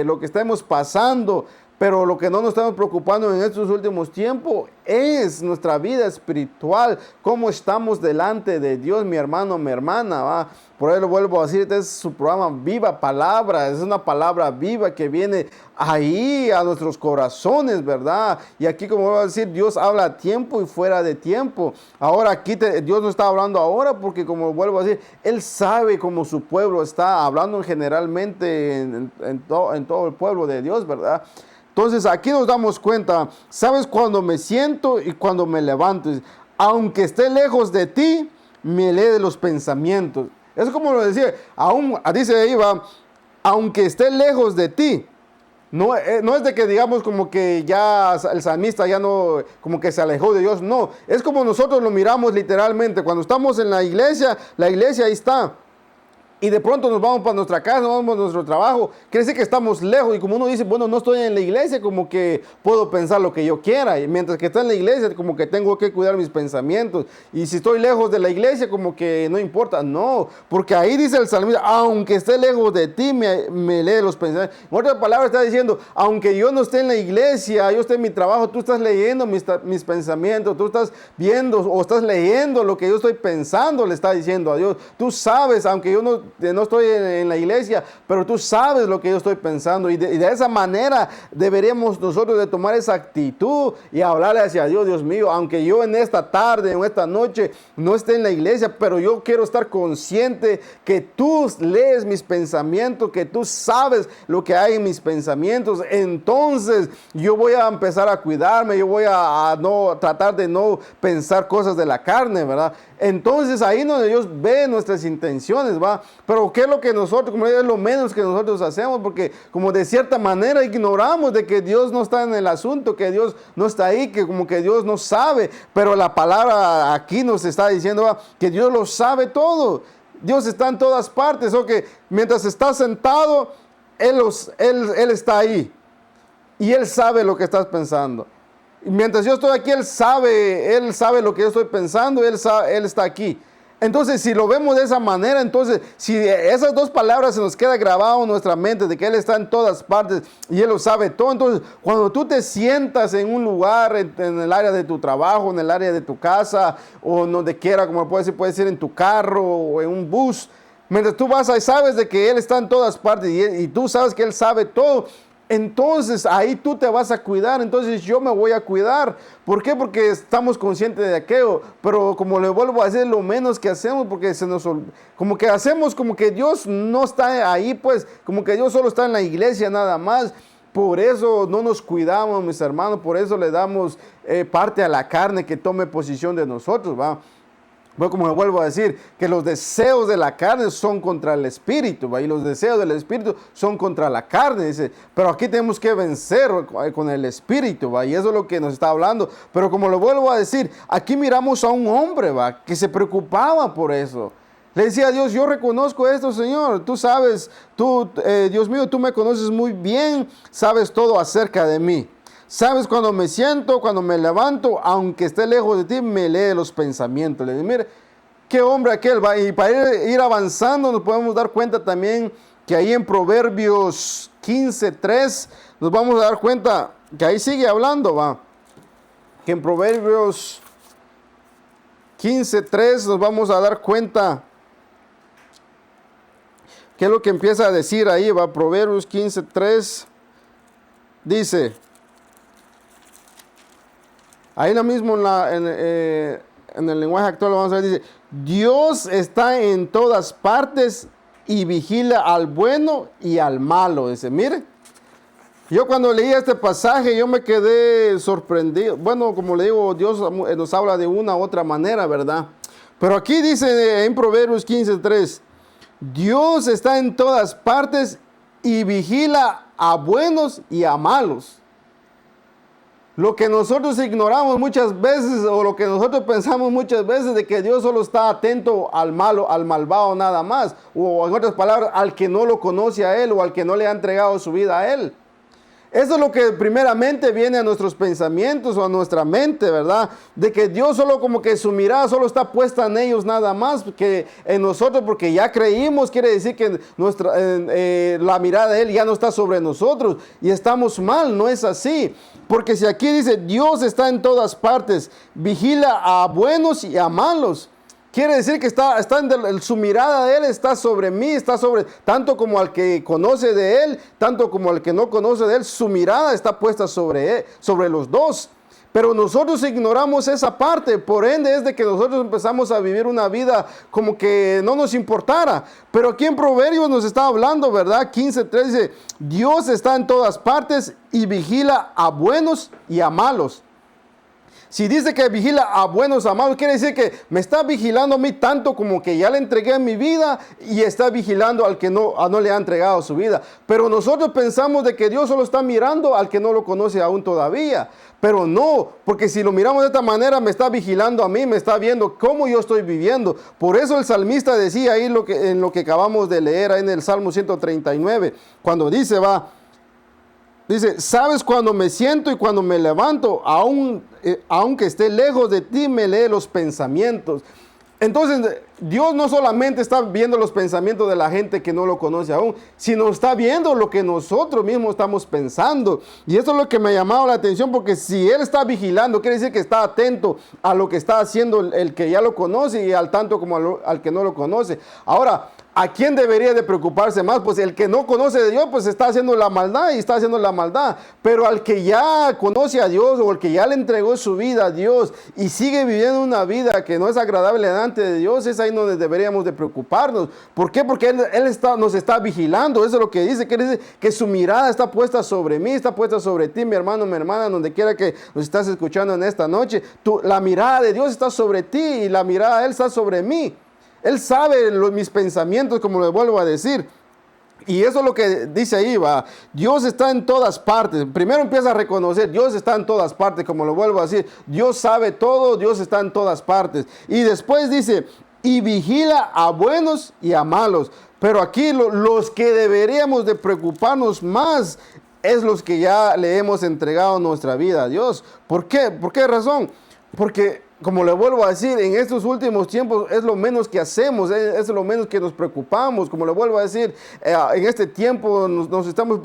lo que estamos pasando. Pero lo que no nos estamos preocupando en estos últimos tiempos es nuestra vida espiritual, cómo estamos delante de Dios, mi hermano, mi hermana, ¿va? Por eso lo vuelvo a decir, este es su programa Viva Palabra, es una palabra viva que viene ahí a nuestros corazones, ¿verdad? Y aquí, como vuelvo a decir, Dios habla a tiempo y fuera de tiempo. Ahora aquí Dios no está hablando ahora porque, como vuelvo a decir, Él sabe cómo su pueblo está hablando generalmente en todo el pueblo de Dios, ¿verdad? Entonces aquí nos damos cuenta, ¿sabes cuando me siento y cuando me levanto? Aunque esté lejos de ti, me lee de los pensamientos. Es como lo decía, dice ahí, va, aunque esté lejos de ti. No es de que digamos como que ya el salmista ya no, como que se alejó de Dios. No, es como nosotros lo miramos literalmente. Cuando estamos en la iglesia ahí está. Y de pronto nos vamos para nuestra casa, nos vamos para nuestro trabajo. Quiere decir que estamos lejos. Y como uno dice, bueno, no estoy en la iglesia, como que puedo pensar lo que yo quiera. Y mientras que estoy en la iglesia, como que tengo que cuidar mis pensamientos. Y si estoy lejos de la iglesia, como que no importa. No, porque ahí dice el salmista, aunque esté lejos de ti, me lee los pensamientos. En otras palabras está diciendo, aunque yo no esté en la iglesia, yo esté en mi trabajo, tú estás leyendo mis pensamientos, tú estás viendo o estás leyendo lo que yo estoy pensando, le está diciendo a Dios. Tú sabes, aunque yo no estoy en la iglesia, pero tú sabes lo que yo estoy pensando, y de esa manera deberíamos nosotros de tomar esa actitud y hablarle hacia Dios. Dios mío, aunque yo en esta tarde, en esta noche no esté en la iglesia, pero yo quiero estar consciente que tú lees mis pensamientos, que tú sabes lo que hay en mis pensamientos. Entonces yo voy a empezar a cuidarme, yo voy a no tratar de no pensar cosas de la carne, ¿verdad? Entonces ahí donde Dios ve nuestras intenciones, ¿va? Pero ¿qué es lo que nosotros, como es lo menos que nosotros hacemos? Porque como de cierta manera ignoramos de que Dios no está en el asunto, que Dios no está ahí, que como que Dios no sabe. Pero la palabra aquí nos está diciendo, ¿va?, que Dios lo sabe todo. Dios está en todas partes, o que mientras está sentado, Él está ahí. Y Él sabe lo que estás pensando. Y mientras yo estoy aquí, Él sabe lo que yo estoy pensando, Él está aquí. Entonces, si lo vemos de esa manera, entonces, si esas dos palabras se nos queda grabado en nuestra mente, de que Él está en todas partes y Él lo sabe todo, entonces, cuando tú te sientas en un lugar, en el área de tu trabajo, en el área de tu casa, o donde quiera, como puede ser en tu carro o en un bus, mientras tú vas ahí, sabes de que Él está en todas partes y tú sabes que Él sabe todo. Entonces ahí tú te vas a cuidar, entonces yo me voy a cuidar. ¿Por qué? Porque estamos conscientes de aquello, pero como le vuelvo a decir, lo menos que hacemos, porque como que hacemos como que Dios no está ahí, pues, como que Dios solo está en la iglesia nada más. Por eso no nos cuidamos, mis hermanos, por eso le damos parte a la carne que tome posición de nosotros, ¿va? Bueno, como le vuelvo a decir, que los deseos de la carne son contra el espíritu, ¿va? Y los deseos del espíritu son contra la carne, dice. Pero aquí tenemos que vencer con el espíritu, ¿va? Y eso es lo que nos está hablando. Pero como le vuelvo a decir, aquí miramos a un hombre, ¿va?, que se preocupaba por eso. Le decía a Dios, yo reconozco esto, Señor. Tú sabes, Dios mío, tú me conoces muy bien, sabes todo acerca de mí. Sabes cuando me siento, cuando me levanto, aunque esté lejos de ti, me lee los pensamientos. Le digo, mire, qué hombre aquel, va. Y para ir avanzando nos podemos dar cuenta también que ahí en Proverbios 15:3 nos vamos a dar cuenta que ahí sigue hablando, va. Que en Proverbios 15:3 nos vamos a dar cuenta qué es lo que empieza a decir ahí, va. Proverbios 15:3 dice, ahí lo mismo en el lenguaje actual lo vamos a ver, dice, Dios está en todas partes y vigila al bueno y al malo. Dice, mire, yo cuando leí este pasaje yo me quedé sorprendido. Bueno, como le digo, Dios nos habla de una u otra manera, ¿verdad? Pero aquí dice en Proverbios 15:3, Dios está en todas partes y vigila a buenos y a malos. Lo que nosotros ignoramos muchas veces, o lo que nosotros pensamos muchas veces, de que Dios solo está atento al malo, al malvado nada más, o en otras palabras, al que no lo conoce a Él, o al que no le ha entregado su vida a Él. Eso es lo que primeramente viene a nuestros pensamientos o a nuestra mente, ¿verdad? De que Dios solo como que su mirada solo está puesta en ellos nada más que en nosotros, porque ya creímos, quiere decir que la mirada de Él ya no está sobre nosotros y estamos mal, no es así. Porque si aquí dice Dios está en todas partes, vigila a buenos y a malos. Quiere decir que su mirada de Él está sobre mí, está sobre, tanto como al que conoce de Él, tanto como al que no conoce de Él, su mirada está puesta sobre Él, sobre los dos. Pero nosotros ignoramos esa parte, por ende es de que nosotros empezamos a vivir una vida como que no nos importara. Pero aquí en Proverbios nos está hablando, ¿verdad? 15:3 dice, Dios está en todas partes y vigila a buenos y a malos. Si dice que vigila a buenos, a malos, quiere decir que me está vigilando a mí tanto como que ya le entregué mi vida y está vigilando al que no le ha entregado su vida. Pero nosotros pensamos de que Dios solo está mirando al que no lo conoce aún todavía. Pero no, porque si lo miramos de esta manera, me está vigilando a mí, me está viendo cómo yo estoy viviendo. Por eso el salmista decía ahí en lo que acabamos de leer ahí en el Salmo 139, cuando dice, dice, sabes cuando me siento y cuando me levanto, aunque esté lejos de ti, me lee los pensamientos. Entonces, Dios no solamente está viendo los pensamientos de la gente que no lo conoce aún, sino está viendo lo que nosotros mismos estamos pensando. Y eso es lo que me ha llamado la atención, porque si Él está vigilando, quiere decir que está atento a lo que está haciendo el que ya lo conoce y al tanto como al que no lo conoce. Ahora, ¿a quién debería de preocuparse más? Pues el que no conoce de Dios, pues está haciendo la maldad y está haciendo la maldad. Pero al que ya conoce a Dios o el que ya le entregó su vida a Dios y sigue viviendo una vida que no es agradable delante de Dios, es ahí donde deberíamos de preocuparnos. ¿Por qué? Porque Él nos está vigilando. Eso es lo que dice, que su mirada está puesta sobre mí, está puesta sobre ti, mi hermano, mi hermana, donde quiera que nos estás escuchando en esta noche. La mirada de Dios está sobre ti y la mirada de Él está sobre mí. Él sabe mis pensamientos, como le vuelvo a decir. Y eso es lo que dice ahí, Dios está en todas partes. Primero empieza a reconocer, Dios está en todas partes, como lo vuelvo a decir. Dios sabe todo, Dios está en todas partes. Y después dice, y vigila a buenos y a malos. Pero aquí los que deberíamos de preocuparnos más es los que ya le hemos entregado nuestra vida a Dios. ¿Por qué? ¿Por qué razón? Porque, como le vuelvo a decir, en estos últimos tiempos es lo menos que hacemos, es lo menos que nos preocupamos. Como le vuelvo a decir, en este tiempo nos estamos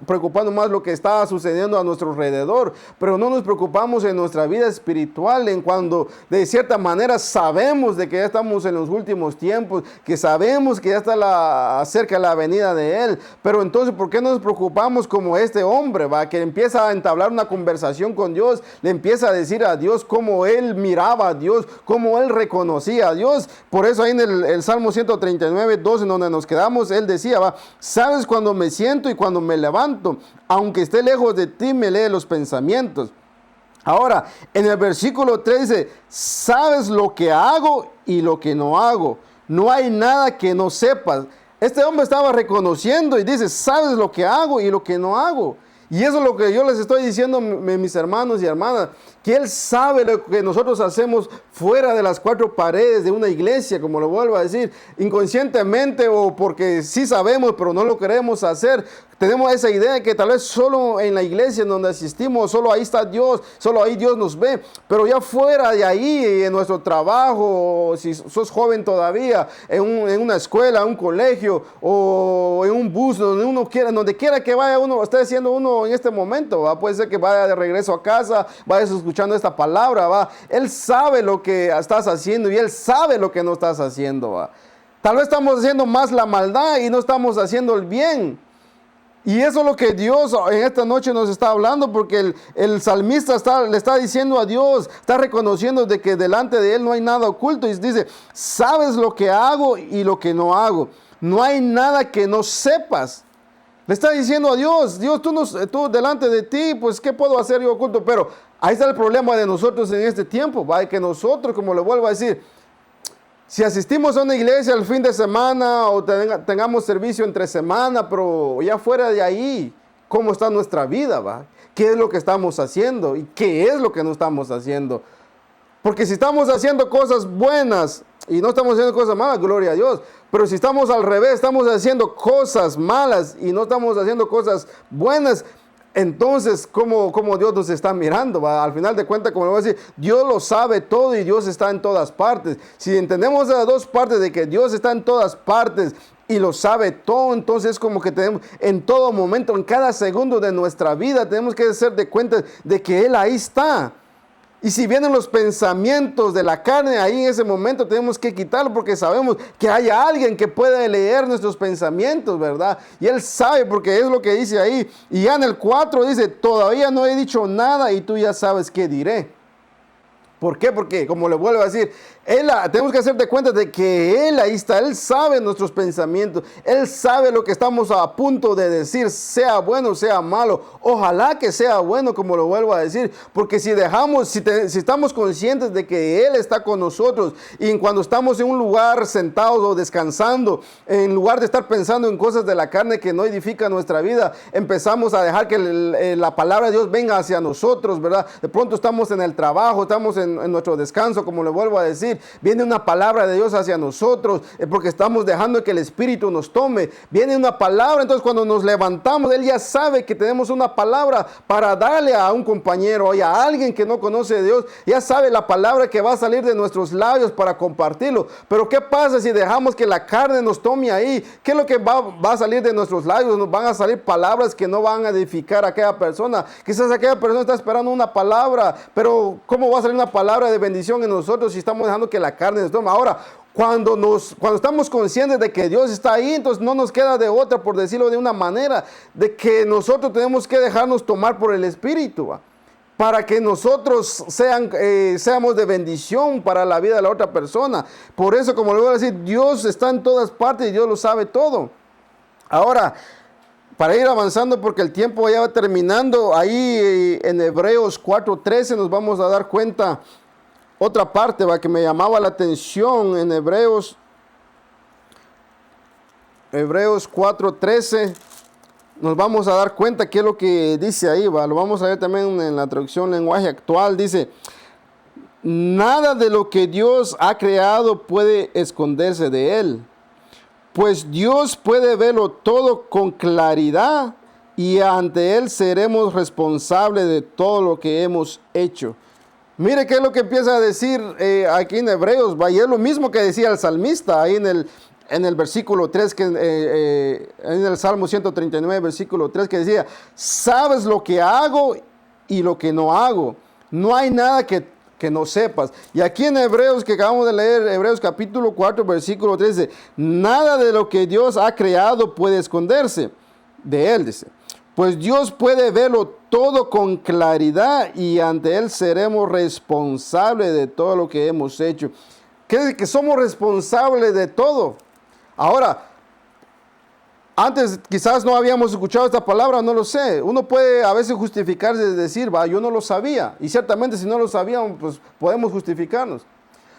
preocupando más lo que está sucediendo a nuestro alrededor, pero no nos preocupamos en nuestra vida espiritual, en cuando de cierta manera sabemos de que ya estamos en los últimos tiempos, que sabemos que ya está cerca la venida de Él. Pero entonces, ¿por qué no nos preocupamos como este hombre, que empieza a entablar una conversación con Dios, le empieza a decir a Dios cómo él miraba a Dios, cómo él reconocía a Dios? Por eso ahí en el Salmo 139, 2, en donde nos quedamos, él decía, sabes cuando me siento y cuando me levanto, aunque esté lejos de ti, me lee los pensamientos. Ahora, en el versículo 3 dice, sabes lo que hago y lo que no hago. No hay nada que no sepas. Este hombre estaba reconociendo y dice, sabes lo que hago y lo que no hago. Y eso es lo que yo les estoy diciendo, mis hermanos y hermanas, que Él sabe lo que nosotros hacemos fuera de las cuatro paredes de una iglesia, como lo vuelvo a decir, inconscientemente o porque sí sabemos, pero no lo queremos hacer. Tenemos esa idea de que tal vez solo en la iglesia en donde asistimos, solo ahí está Dios, solo ahí Dios nos ve. Pero ya fuera de ahí, en nuestro trabajo, si sos joven todavía, en una escuela, un colegio o en un bus, donde uno quiera, donde quiera que vaya uno, esté haciendo uno en este momento, ¿va? Puede ser que vaya de regreso a casa, vayas escuchando esta palabra, ¿va? Él sabe lo que estás haciendo y Él sabe lo que no estás haciendo, ¿va? Tal vez estamos haciendo más la maldad y no estamos haciendo el bien. Y eso es lo que Dios en esta noche nos está hablando, porque el salmista le está diciendo a Dios, está reconociendo de que delante de Él no hay nada oculto. Y dice, sabes lo que hago y lo que no hago. No hay nada que no sepas. Le está diciendo a Dios, Dios, tú delante de ti, pues ¿qué puedo hacer yo oculto? Pero ahí está el problema de nosotros en este tiempo, ¿va? Que nosotros, como le vuelvo a decir, si asistimos a una iglesia el fin de semana o tengamos servicio entre semana, pero ya fuera de ahí, ¿cómo está nuestra vida, va? ¿Qué es lo que estamos haciendo? ¿Y qué es lo que no estamos haciendo? Porque si estamos haciendo cosas buenas y no estamos haciendo cosas malas, gloria a Dios. Pero si estamos al revés, estamos haciendo cosas malas y no estamos haciendo cosas buenas, entonces, ¿cómo Dios nos está mirando? ¿Va? Al final de cuentas, como le voy a decir, Dios lo sabe todo y Dios está en todas partes. Si entendemos las dos partes de que Dios está en todas partes y lo sabe todo, entonces es como que tenemos en todo momento, en cada segundo de nuestra vida, tenemos que hacer de cuenta de que Él ahí está. Y si vienen los pensamientos de la carne, ahí en ese momento tenemos que quitarlo porque sabemos que hay alguien que puede leer nuestros pensamientos, ¿verdad? Y Él sabe porque es lo que dice ahí. Y ya en el 4 dice, todavía no he dicho nada y tú ya sabes qué diré. ¿Por qué? Porque, como le vuelvo a decir, tenemos que hacer de cuenta de que Él ahí está, Él sabe nuestros pensamientos, Él sabe lo que estamos a punto de decir, sea bueno o sea malo. Ojalá que sea bueno, como lo vuelvo a decir, porque si estamos conscientes de que Él está con nosotros y cuando estamos en un lugar sentados o descansando, en lugar de estar pensando en cosas de la carne que no edifican nuestra vida, empezamos a dejar que la palabra de Dios venga hacia nosotros, ¿verdad? De pronto estamos en el trabajo, estamos en nuestro descanso, como le vuelvo a decir, viene una palabra de Dios hacia nosotros, porque estamos dejando que el Espíritu nos tome, viene una palabra, entonces cuando nos levantamos, Él ya sabe que tenemos una palabra para darle a un compañero o a alguien que no conoce a Dios, ya sabe la palabra que va a salir de nuestros labios para compartirlo. Pero ¿qué pasa si dejamos que la carne nos tome ahí? ¿Qué es lo que va a salir de nuestros labios? Nos van a salir palabras que no van a edificar a aquella persona. Quizás aquella persona está esperando una palabra, pero ¿cómo va a salir una palabra de bendición en nosotros si estamos dejando que la carne nos tome? Ahora, cuando estamos conscientes de que Dios está ahí, entonces no nos queda de otra, por decirlo de una manera, de que nosotros tenemos que dejarnos tomar por el Espíritu, ¿va? Para que nosotros seamos de bendición para la vida de la otra persona. Por eso, como le voy a decir, Dios está en todas partes y Dios lo sabe todo. Ahora, para ir avanzando, porque el tiempo ya va terminando, ahí en Hebreos 4:13 nos vamos a dar cuenta otra parte, ¿va? Que me llamaba la atención en Hebreos 4:13. Nos vamos a dar cuenta qué es lo que dice ahí, ¿va? Lo vamos a ver también en la traducción lenguaje actual. Dice, nada de lo que Dios ha creado puede esconderse de Él, pues Dios puede verlo todo con claridad y ante Él seremos responsables de todo lo que hemos hecho. Mire qué es lo que empieza a decir aquí en Hebreos, ¿va? Y es lo mismo que decía el salmista ahí en el versículo 3, en el Salmo 139, versículo 3, que decía, sabes lo que hago y lo que no hago. No hay nada que no sepas. Y aquí en Hebreos, que acabamos de leer, Hebreos capítulo 4, versículo 3, dice, nada de lo que Dios ha creado puede esconderse de Él, dice. Pues Dios puede verlo todo con claridad y ante Él seremos responsables de todo lo que hemos hecho. Que somos responsables de todo. Ahora, antes quizás no habíamos escuchado esta palabra, no lo sé. Uno puede a veces justificarse de decir, va, yo no lo sabía. Y ciertamente si no lo sabíamos, pues podemos justificarnos.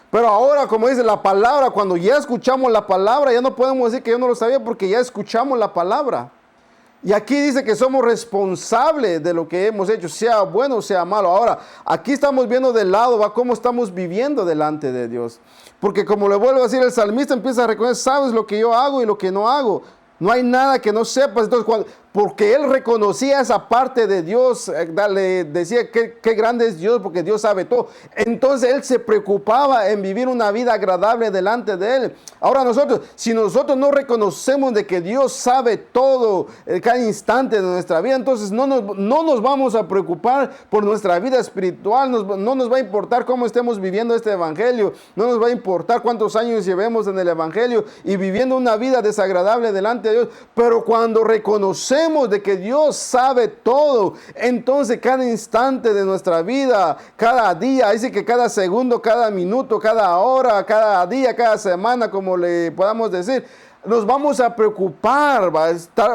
Pero ahora, como dice la palabra, cuando ya escuchamos la palabra, ya no podemos decir que yo no lo sabía porque ya escuchamos la palabra. Y aquí dice que somos responsables de lo que hemos hecho, sea bueno o sea malo. Ahora, aquí estamos viendo del lado, va cómo estamos viviendo delante de Dios. Porque como le vuelvo a decir, el salmista empieza a reconocer, sabes lo que yo hago y lo que no hago. No hay nada que no sepas. Entonces, porque él reconocía esa parte de Dios, le decía qué grande es Dios, porque Dios sabe todo. Entonces él se preocupaba en vivir una vida agradable delante de él. Ahora nosotros, si nosotros no reconocemos de que Dios sabe todo cada instante de nuestra vida, entonces no nos vamos a preocupar por nuestra vida espiritual, no nos va a importar cómo estemos viviendo este evangelio, no nos va a importar cuántos años llevemos en el evangelio y viviendo una vida desagradable delante de Dios. Pero cuando reconocemos de que Dios sabe todo, entonces cada instante de nuestra vida, cada día, dice que cada segundo, cada minuto, cada hora, cada día, cada semana, como le podamos decir, nos vamos a preocupar,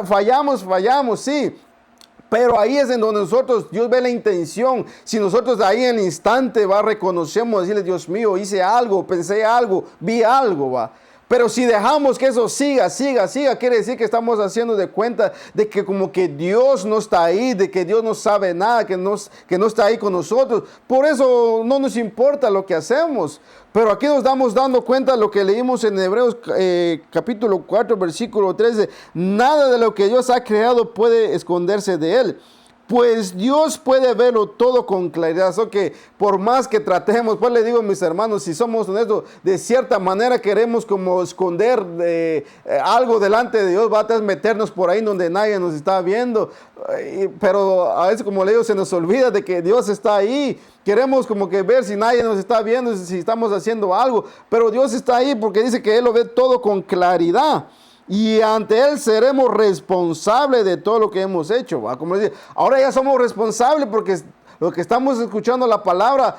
fallamos, sí. Pero ahí es en donde nosotros, Dios ve la intención. Si nosotros ahí en el instante reconocemos, decirle, Dios mío, hice algo, pensé algo, vi algo, Pero si dejamos que eso siga, quiere decir que estamos haciendo de cuenta de que como que Dios no está ahí, de que Dios no sabe nada, que no está ahí con nosotros. Por eso no nos importa lo que hacemos. Pero aquí nos estamos dando cuenta de lo que leímos en Hebreos capítulo 4, versículo 13. Nada de lo que Dios ha creado puede esconderse de Él. Pues Dios puede verlo todo con claridad. So que por más que tratemos, pues le digo a mis hermanos, si somos honestos, de cierta manera queremos como esconder algo delante de Dios, va a meternos por ahí donde nadie nos está viendo. Pero a veces, como le digo, se nos olvida de que Dios está ahí. Queremos como que ver si nadie nos está viendo, si estamos haciendo algo. Pero Dios está ahí porque dice que Él lo ve todo con claridad. Y ante Él seremos responsables de todo lo que hemos hecho. Como dice, ahora ya somos responsables porque lo que estamos escuchando la palabra,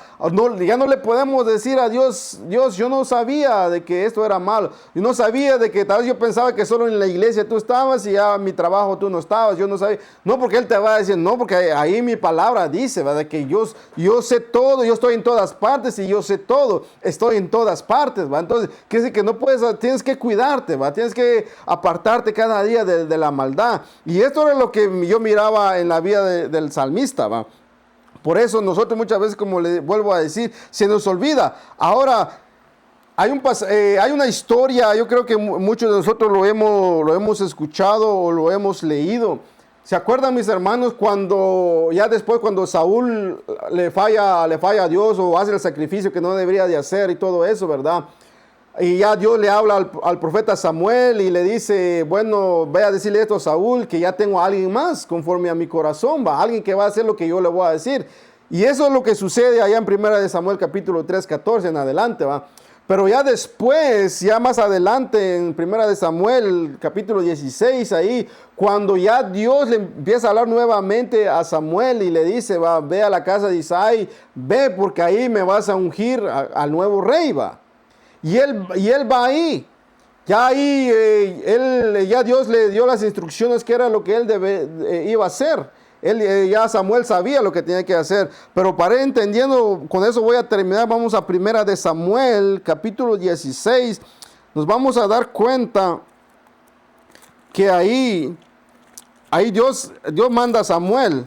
ya no le podemos decir a Dios, yo no sabía de que esto era malo. Yo no sabía de que tal vez yo pensaba que solo en la iglesia tú estabas y ya en mi trabajo tú no estabas. Yo no sabía. No, porque Él te va a decir, no, porque ahí mi palabra dice, ¿verdad? Que yo sé todo, yo estoy en todas partes y yo sé todo, estoy en todas partes, ¿va? Entonces, quiere decir que no puedes, tienes que cuidarte, ¿va? Tienes que apartarte cada día de la maldad. Y esto era lo que yo miraba en la vida del salmista, ¿va? Por eso nosotros muchas veces, como le vuelvo a decir, se nos olvida. Ahora, hay una historia, yo creo que muchos de nosotros lo hemos escuchado o lo hemos leído. ¿Se acuerdan, mis hermanos, cuando Saúl le falla a Dios o hace el sacrificio que no debería de hacer y todo eso, ¿verdad? Y ya Dios le habla al profeta Samuel y le dice, bueno, ve a decirle esto a Saúl, que ya tengo a alguien más conforme a mi corazón, alguien que va a hacer lo que yo le voy a decir. Y eso es lo que sucede allá en 1 Samuel capítulo 3, 14 en adelante, Pero ya después, ya más adelante en 1 Samuel capítulo 16, ahí, cuando ya Dios le empieza a hablar nuevamente a Samuel y le dice, ve a la casa de Isaí, ve porque ahí me vas a ungir al nuevo rey, Y él va ahí. Ya ahí, ya Dios le dio las instrucciones que era lo que él iba a hacer. Ya Samuel sabía lo que tenía que hacer. Pero para ir entendiendo, con eso voy a terminar. Vamos a 1 Samuel, capítulo 16. Nos vamos a dar cuenta que ahí Dios manda a Samuel.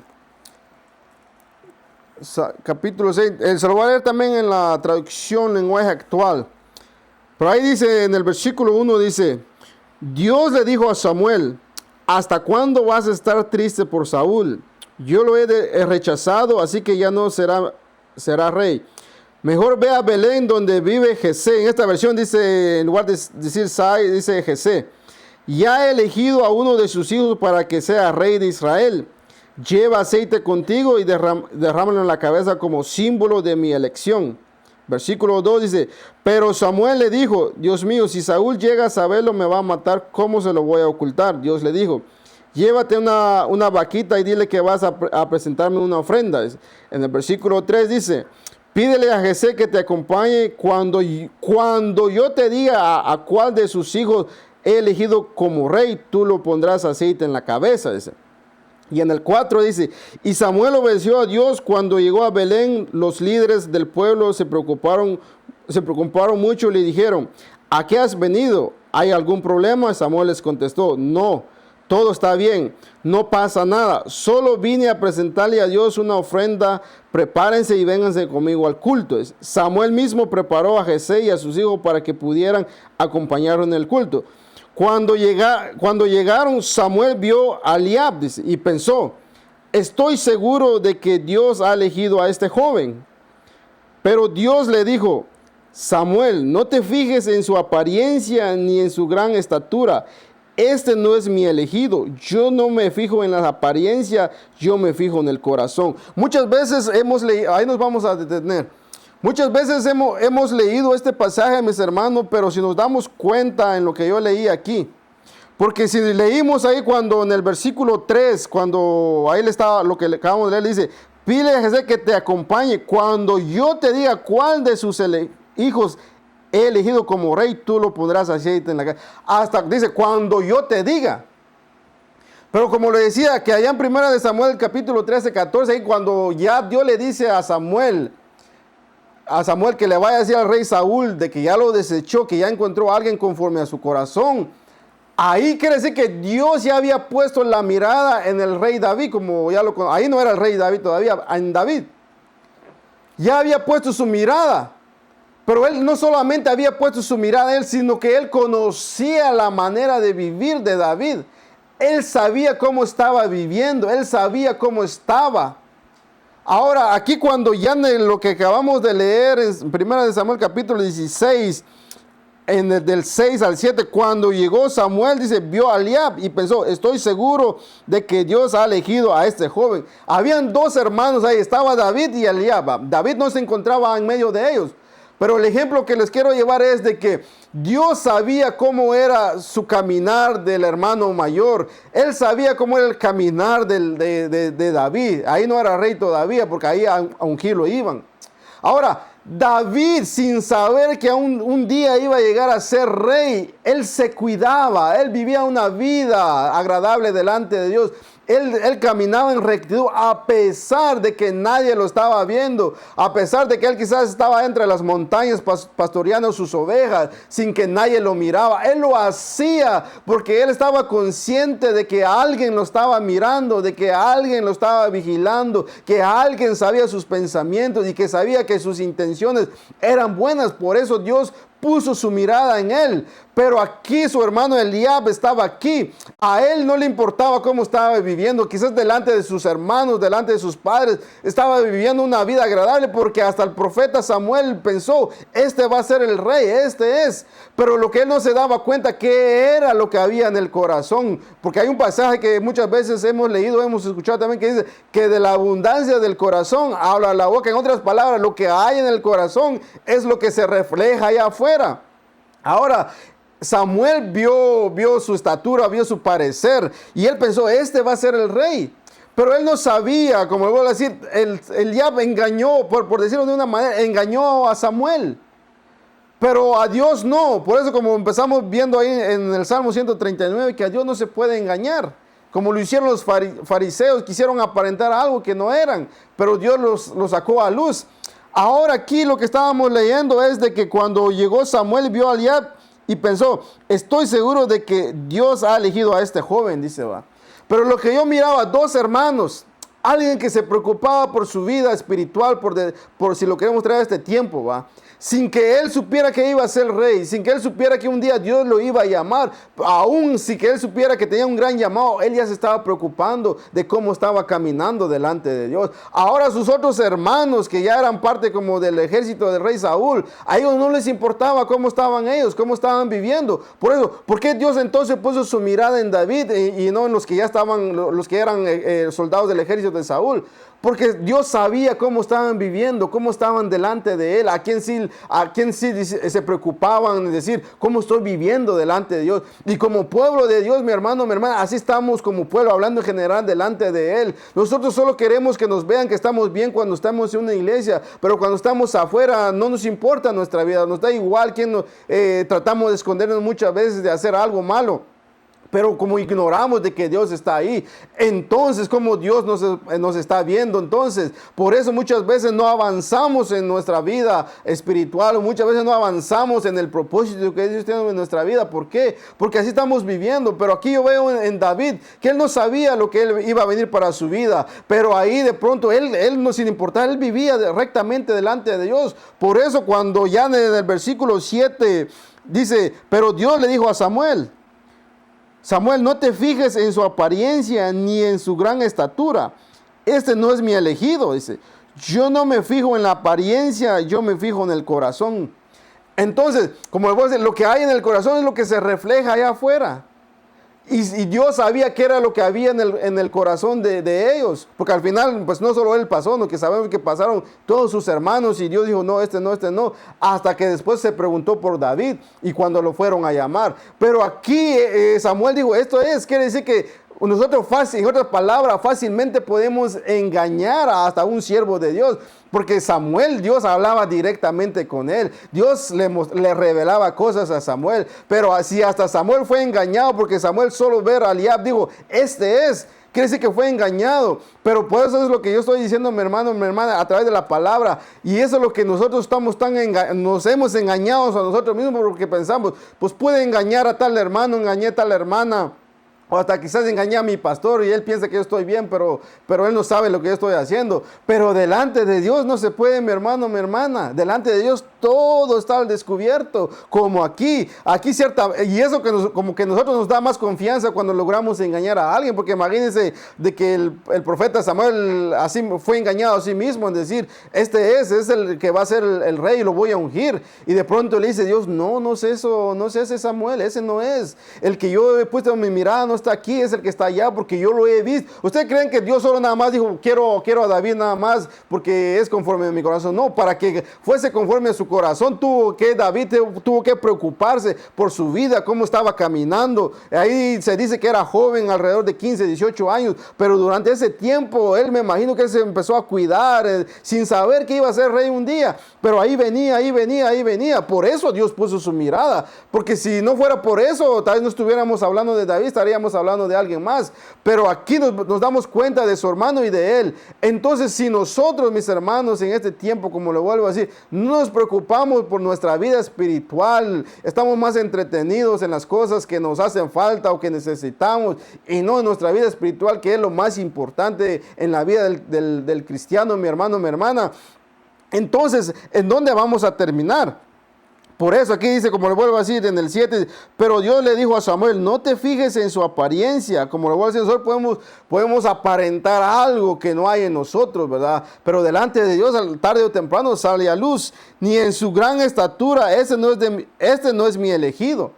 Capítulo 6. Se lo voy a leer también en la traducción lenguaje actual. Pero ahí dice, en el versículo 1 dice, Dios le dijo a Samuel, ¿hasta cuándo vas a estar triste por Saúl? Yo lo he rechazado, así que ya no será rey. Mejor ve a Belén donde vive Jesé. En esta versión dice, en lugar de decir Sai, dice Jesé. Ya he elegido a uno de sus hijos para que sea rey de Israel. Lleva aceite contigo y derrámalo en la cabeza como símbolo de mi elección. Versículo 2 dice, pero Samuel le dijo, Dios mío, si Saúl llega a saberlo me va a matar, ¿cómo se lo voy a ocultar? Dios le dijo, llévate una vaquita y dile que vas a presentarme una ofrenda. En el versículo 3 dice, pídele a Jesé que te acompañe cuando yo te diga a cuál de sus hijos he elegido como rey, tú lo pondrás aceite en la cabeza, dice. Y en el 4 dice, y Samuel obedeció a Dios. Cuando llegó a Belén, los líderes del pueblo se preocuparon mucho y le dijeron, ¿a qué has venido? ¿Hay algún problema? Samuel les contestó, no, todo está bien, no pasa nada. Solo vine a presentarle a Dios una ofrenda. Prepárense y vénganse conmigo al culto. Samuel mismo preparó a Jesé y a sus hijos para que pudieran acompañarlo en el culto. Cuando llegaron, Samuel vio a Eliab, dice, y pensó, estoy seguro de que Dios ha elegido a este joven. Pero Dios le dijo, Samuel, no te fijes en su apariencia ni en su gran estatura. Este no es mi elegido. Yo no me fijo en la apariencia, yo me fijo en el corazón. Muchas veces hemos leído, ahí nos vamos a detener. Muchas veces hemos leído este pasaje, mis hermanos, pero si nos damos cuenta en lo que yo leí aquí, porque si leímos ahí cuando en el versículo 3, cuando ahí le estaba, lo que le acabamos de leer, dice, pídele a Jesús que te acompañe. Cuando yo te diga cuál de sus hijos he elegido como rey, tú lo pondrás aceite en la cabeza. Hasta dice, cuando yo te diga. Pero como le decía, que allá en 1 Samuel capítulo 13, 14, ahí cuando ya Dios le dice a Samuel que le vaya a decir al rey Saúl de que ya lo desechó, que ya encontró a alguien conforme a su corazón. Ahí quiere decir que Dios ya había puesto la mirada en el rey David, ahí no era el rey David todavía, en David. Ya había puesto su mirada. Pero él no solamente había puesto su mirada en él, sino que él conocía la manera de vivir de David. Él sabía cómo estaba viviendo, él sabía cómo estaba. Ahora, aquí cuando ya en lo que acabamos de leer en 1 Samuel capítulo 16, del 6 al 7, cuando llegó Samuel, dice, vio a Eliab y pensó, estoy seguro de que Dios ha elegido a este joven. Habían dos hermanos ahí, estaba David y Eliab. David no se encontraba en medio de ellos. Pero el ejemplo que les quiero llevar es de que Dios sabía cómo era su caminar del hermano mayor. Él sabía cómo era el caminar de David. Ahí no era rey todavía, porque ahí a ungirlo iban. Ahora, David, sin saber que un día iba a llegar a ser rey, él se cuidaba, él vivía una vida agradable delante de Dios. Él caminaba en rectitud a pesar de que nadie lo estaba viendo, a pesar de que él quizás estaba entre las montañas pastoreando sus ovejas sin que nadie lo miraba. Él lo hacía porque él estaba consciente de que alguien lo estaba mirando, de que alguien lo estaba vigilando, que alguien sabía sus pensamientos y que sabía que sus intenciones eran buenas. Por eso Dios puso su mirada en él. Pero aquí su hermano Eliab estaba aquí. A él no le importaba cómo estaba viviendo. Quizás delante de sus hermanos, delante de sus padres, estaba viviendo una vida agradable porque hasta el profeta Samuel pensó, este va a ser el rey, este es. Pero lo que él no se daba cuenta, qué era lo que había en el corazón. Porque hay un pasaje que muchas veces hemos leído, hemos escuchado también, que dice que de la abundancia del corazón habla la boca. En otras palabras, lo que hay en el corazón es lo que se refleja allá afuera. Ahora, Samuel vio su estatura, vio su parecer, y él pensó, este va a ser el rey. Pero él no sabía, como le voy a decir, Eliab engañó, por decirlo de una manera, engañó a Samuel. Pero a Dios no. Por eso, como empezamos viendo ahí en el Salmo 139, que a Dios no se puede engañar. Como lo hicieron los fariseos, quisieron aparentar algo que no eran, pero Dios los sacó a luz. Ahora aquí lo que estábamos leyendo es de que cuando llegó Samuel vio a Eliab y pensó, estoy seguro de que Dios ha elegido a este joven, dice, va. Pero lo que yo miraba, dos hermanos, alguien que se preocupaba por su vida espiritual, por si lo queremos traer a este tiempo, va. Sin que él supiera que iba a ser rey, sin que él supiera que un día Dios lo iba a llamar, aún sin que él supiera que tenía un gran llamado, él ya se estaba preocupando de cómo estaba caminando delante de Dios. Ahora sus otros hermanos, que ya eran parte como del ejército del rey Saúl, a ellos no les importaba cómo estaban ellos, cómo estaban viviendo. Por eso, ¿por qué Dios entonces puso su mirada en David y no en los que ya estaban, los que eran soldados del ejército de Saúl? Porque Dios sabía cómo estaban viviendo, cómo estaban delante de Él, a quién sí se preocupaban en decir, cómo estoy viviendo delante de Dios. Y como pueblo de Dios, mi hermano, mi hermana, así estamos como pueblo, hablando en general delante de Él. Nosotros solo queremos que nos vean que estamos bien cuando estamos en una iglesia, pero cuando estamos afuera no nos importa nuestra vida, nos da igual quién tratamos de escondernos muchas veces de hacer algo malo. Pero como ignoramos de que Dios está ahí, entonces como Dios nos está viendo, entonces por eso muchas veces no avanzamos en nuestra vida espiritual, muchas veces no avanzamos en el propósito que Dios tiene en nuestra vida. ¿Por qué? Porque así estamos viviendo. Pero aquí yo veo en David que él no sabía lo que él iba a venir para su vida, pero ahí de pronto él no, sin importar, él vivía rectamente delante de Dios. Por eso cuando ya en el versículo 7 dice, pero Dios le dijo a Samuel, no te fijes en su apariencia ni en su gran estatura. Este no es mi elegido, dice. Yo no me fijo en la apariencia, yo me fijo en el corazón. Entonces, como les voy a decir, lo que hay en el corazón es lo que se refleja allá afuera. Y Dios sabía qué era lo que había en el corazón de ellos. Porque al final, pues no solo él pasó, no, que sabemos que pasaron todos sus hermanos. Y Dios dijo, no, este no. Hasta que después se preguntó por David y cuando lo fueron a llamar. Pero aquí Samuel dijo, quiere decir que nosotros en otras palabras, fácilmente podemos engañar hasta un siervo de Dios. Porque Dios hablaba directamente con él. Dios le revelaba cosas a Samuel. Pero así hasta Samuel fue engañado, porque Samuel solo ver a Eliab dijo, quiere decir que fue engañado. Pero por eso es lo que yo estoy diciendo, mi hermano, mi hermana, a través de la palabra. Y eso es lo que nosotros nos hemos engañado a nosotros mismos, porque pensamos, pues puede engañar a tal hermano, engañé a tal hermana. O hasta quizás engañé a mi pastor y él piensa que yo estoy bien, pero él no sabe lo que yo estoy haciendo. Pero delante de Dios no se puede, mi hermano, mi hermana. Delante de Dios todo está al descubierto, como aquí. Aquí y eso como que nosotros nos da más confianza cuando logramos engañar a alguien. Porque imagínense de que el profeta Samuel así fue engañado a sí mismo en decir, este es el que va a ser el rey y lo voy a ungir. Y de pronto le dice Dios, no es eso, no es ese Samuel, ese no es. El que yo he puesto en mi mirada no está aquí, es el que está allá, porque yo lo he visto. ¿Ustedes creen que Dios solo nada más dijo, quiero a David nada más porque es conforme a mi corazón? No, para que fuese conforme a su corazón, David tuvo que preocuparse por su vida, cómo estaba caminando. Ahí se dice que era joven, alrededor de 15, 18 años, pero durante ese tiempo, me imagino que él se empezó a cuidar, sin saber que iba a ser rey un día, pero ahí venía. Por eso Dios puso su mirada, porque si no fuera por eso, tal vez no estuviéramos hablando de David, estaríamos hablando de alguien más. Pero aquí nos damos cuenta de su hermano y de él. Entonces, si nosotros, mis hermanos, en este tiempo, como lo vuelvo a decir, no nos preocupamos por nuestra vida espiritual, estamos más entretenidos en las cosas que nos hacen falta o que necesitamos, y no en nuestra vida espiritual, que es lo más importante en la vida del cristiano, mi hermano, mi hermana. Entonces, ¿en dónde vamos a terminar? Por eso aquí dice, como le vuelvo a decir en el 7, pero Dios le dijo a Samuel, no te fijes en su apariencia. Como le vuelvo a decir, nosotros podemos aparentar algo que no hay en nosotros, ¿verdad? Pero delante de Dios, tarde o temprano, sale a luz. Ni en su gran estatura, este no es mi elegido.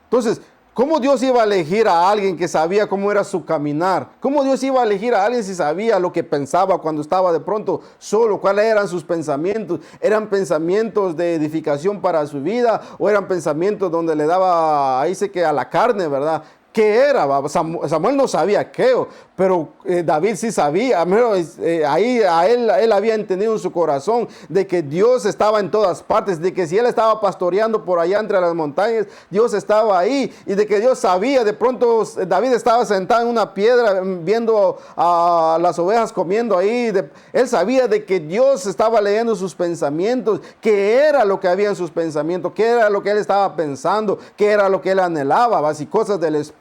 Entonces, ¿cómo Dios iba a elegir a alguien que sabía cómo era su caminar? ¿Cómo Dios iba a elegir a alguien si sabía lo que pensaba cuando estaba de pronto solo? ¿Cuáles eran sus pensamientos? ¿Eran pensamientos de edificación para su vida? ¿O eran pensamientos donde le daba, ahí sé que a la carne, ¿verdad? ¿Qué era? Samuel no sabía qué, pero David sí sabía. Ahí él había entendido en su corazón de que Dios estaba en todas partes, de que si él estaba pastoreando por allá entre las montañas, Dios estaba ahí, y de que Dios sabía. De pronto David estaba sentado en una piedra viendo a las ovejas comiendo ahí. Él sabía de que Dios estaba leyendo sus pensamientos, qué era lo que había en sus pensamientos, qué era lo que él estaba pensando, qué era lo que él anhelaba, si cosas del espíritu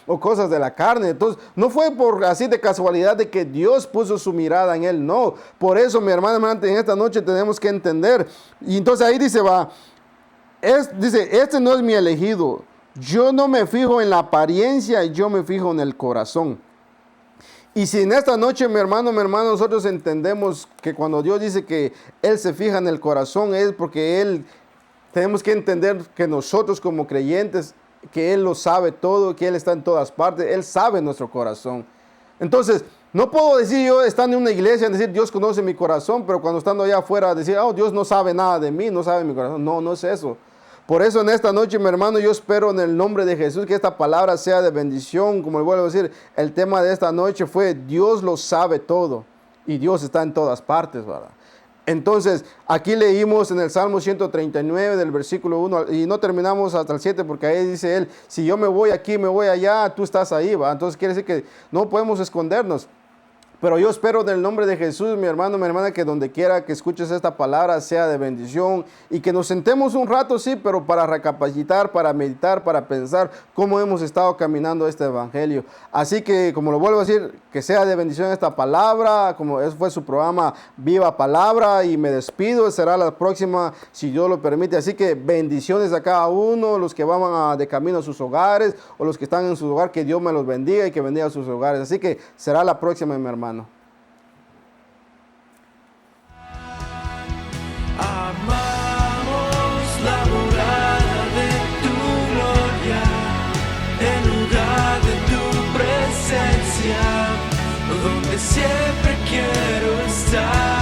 o cosas de la carne. Entonces no fue por así de casualidad de que Dios puso su mirada en él, no. Por eso, mi hermana, en esta noche tenemos que entender. Y entonces ahí dice, dice, este no es mi elegido. Yo no me fijo en la apariencia, yo me fijo en el corazón. Y si en esta noche, mi hermano, nosotros entendemos que cuando Dios dice que Él se fija en el corazón, es porque tenemos que entender que nosotros como creyentes, que Él lo sabe todo, que Él está en todas partes, Él sabe nuestro corazón. Entonces, no puedo decir yo estando en una iglesia, decir Dios conoce mi corazón, pero cuando estando allá afuera decir, Dios no sabe nada de mí, no sabe mi corazón. No es eso. Por eso en esta noche, mi hermano, yo espero en el nombre de Jesús que esta palabra sea de bendición. Como le vuelvo a decir, el tema de esta noche fue Dios lo sabe todo y Dios está en todas partes, ¿verdad? Entonces, aquí leímos en el Salmo 139 del versículo 1 y no terminamos hasta el 7 porque ahí dice él, si yo me voy aquí, me voy allá, tú estás ahí, ¿va? Entonces quiere decir que no podemos escondernos. Pero yo espero en el nombre de Jesús, mi hermano, mi hermana, que donde quiera que escuches esta palabra sea de bendición y que nos sentemos un rato, sí, pero para recapacitar, para meditar, para pensar cómo hemos estado caminando este evangelio. Así que, como lo vuelvo a decir, que sea de bendición esta palabra, como eso fue su programa Viva Palabra, y me despido, será la próxima, si Dios lo permite. Así que bendiciones a cada uno, los que van de camino a sus hogares o los que están en su hogar, que Dios me los bendiga y que bendiga a sus hogares. Así que será la próxima, mi hermano. Amamos la morada de tu gloria, el lugar de tu presencia, donde siempre quiero estar.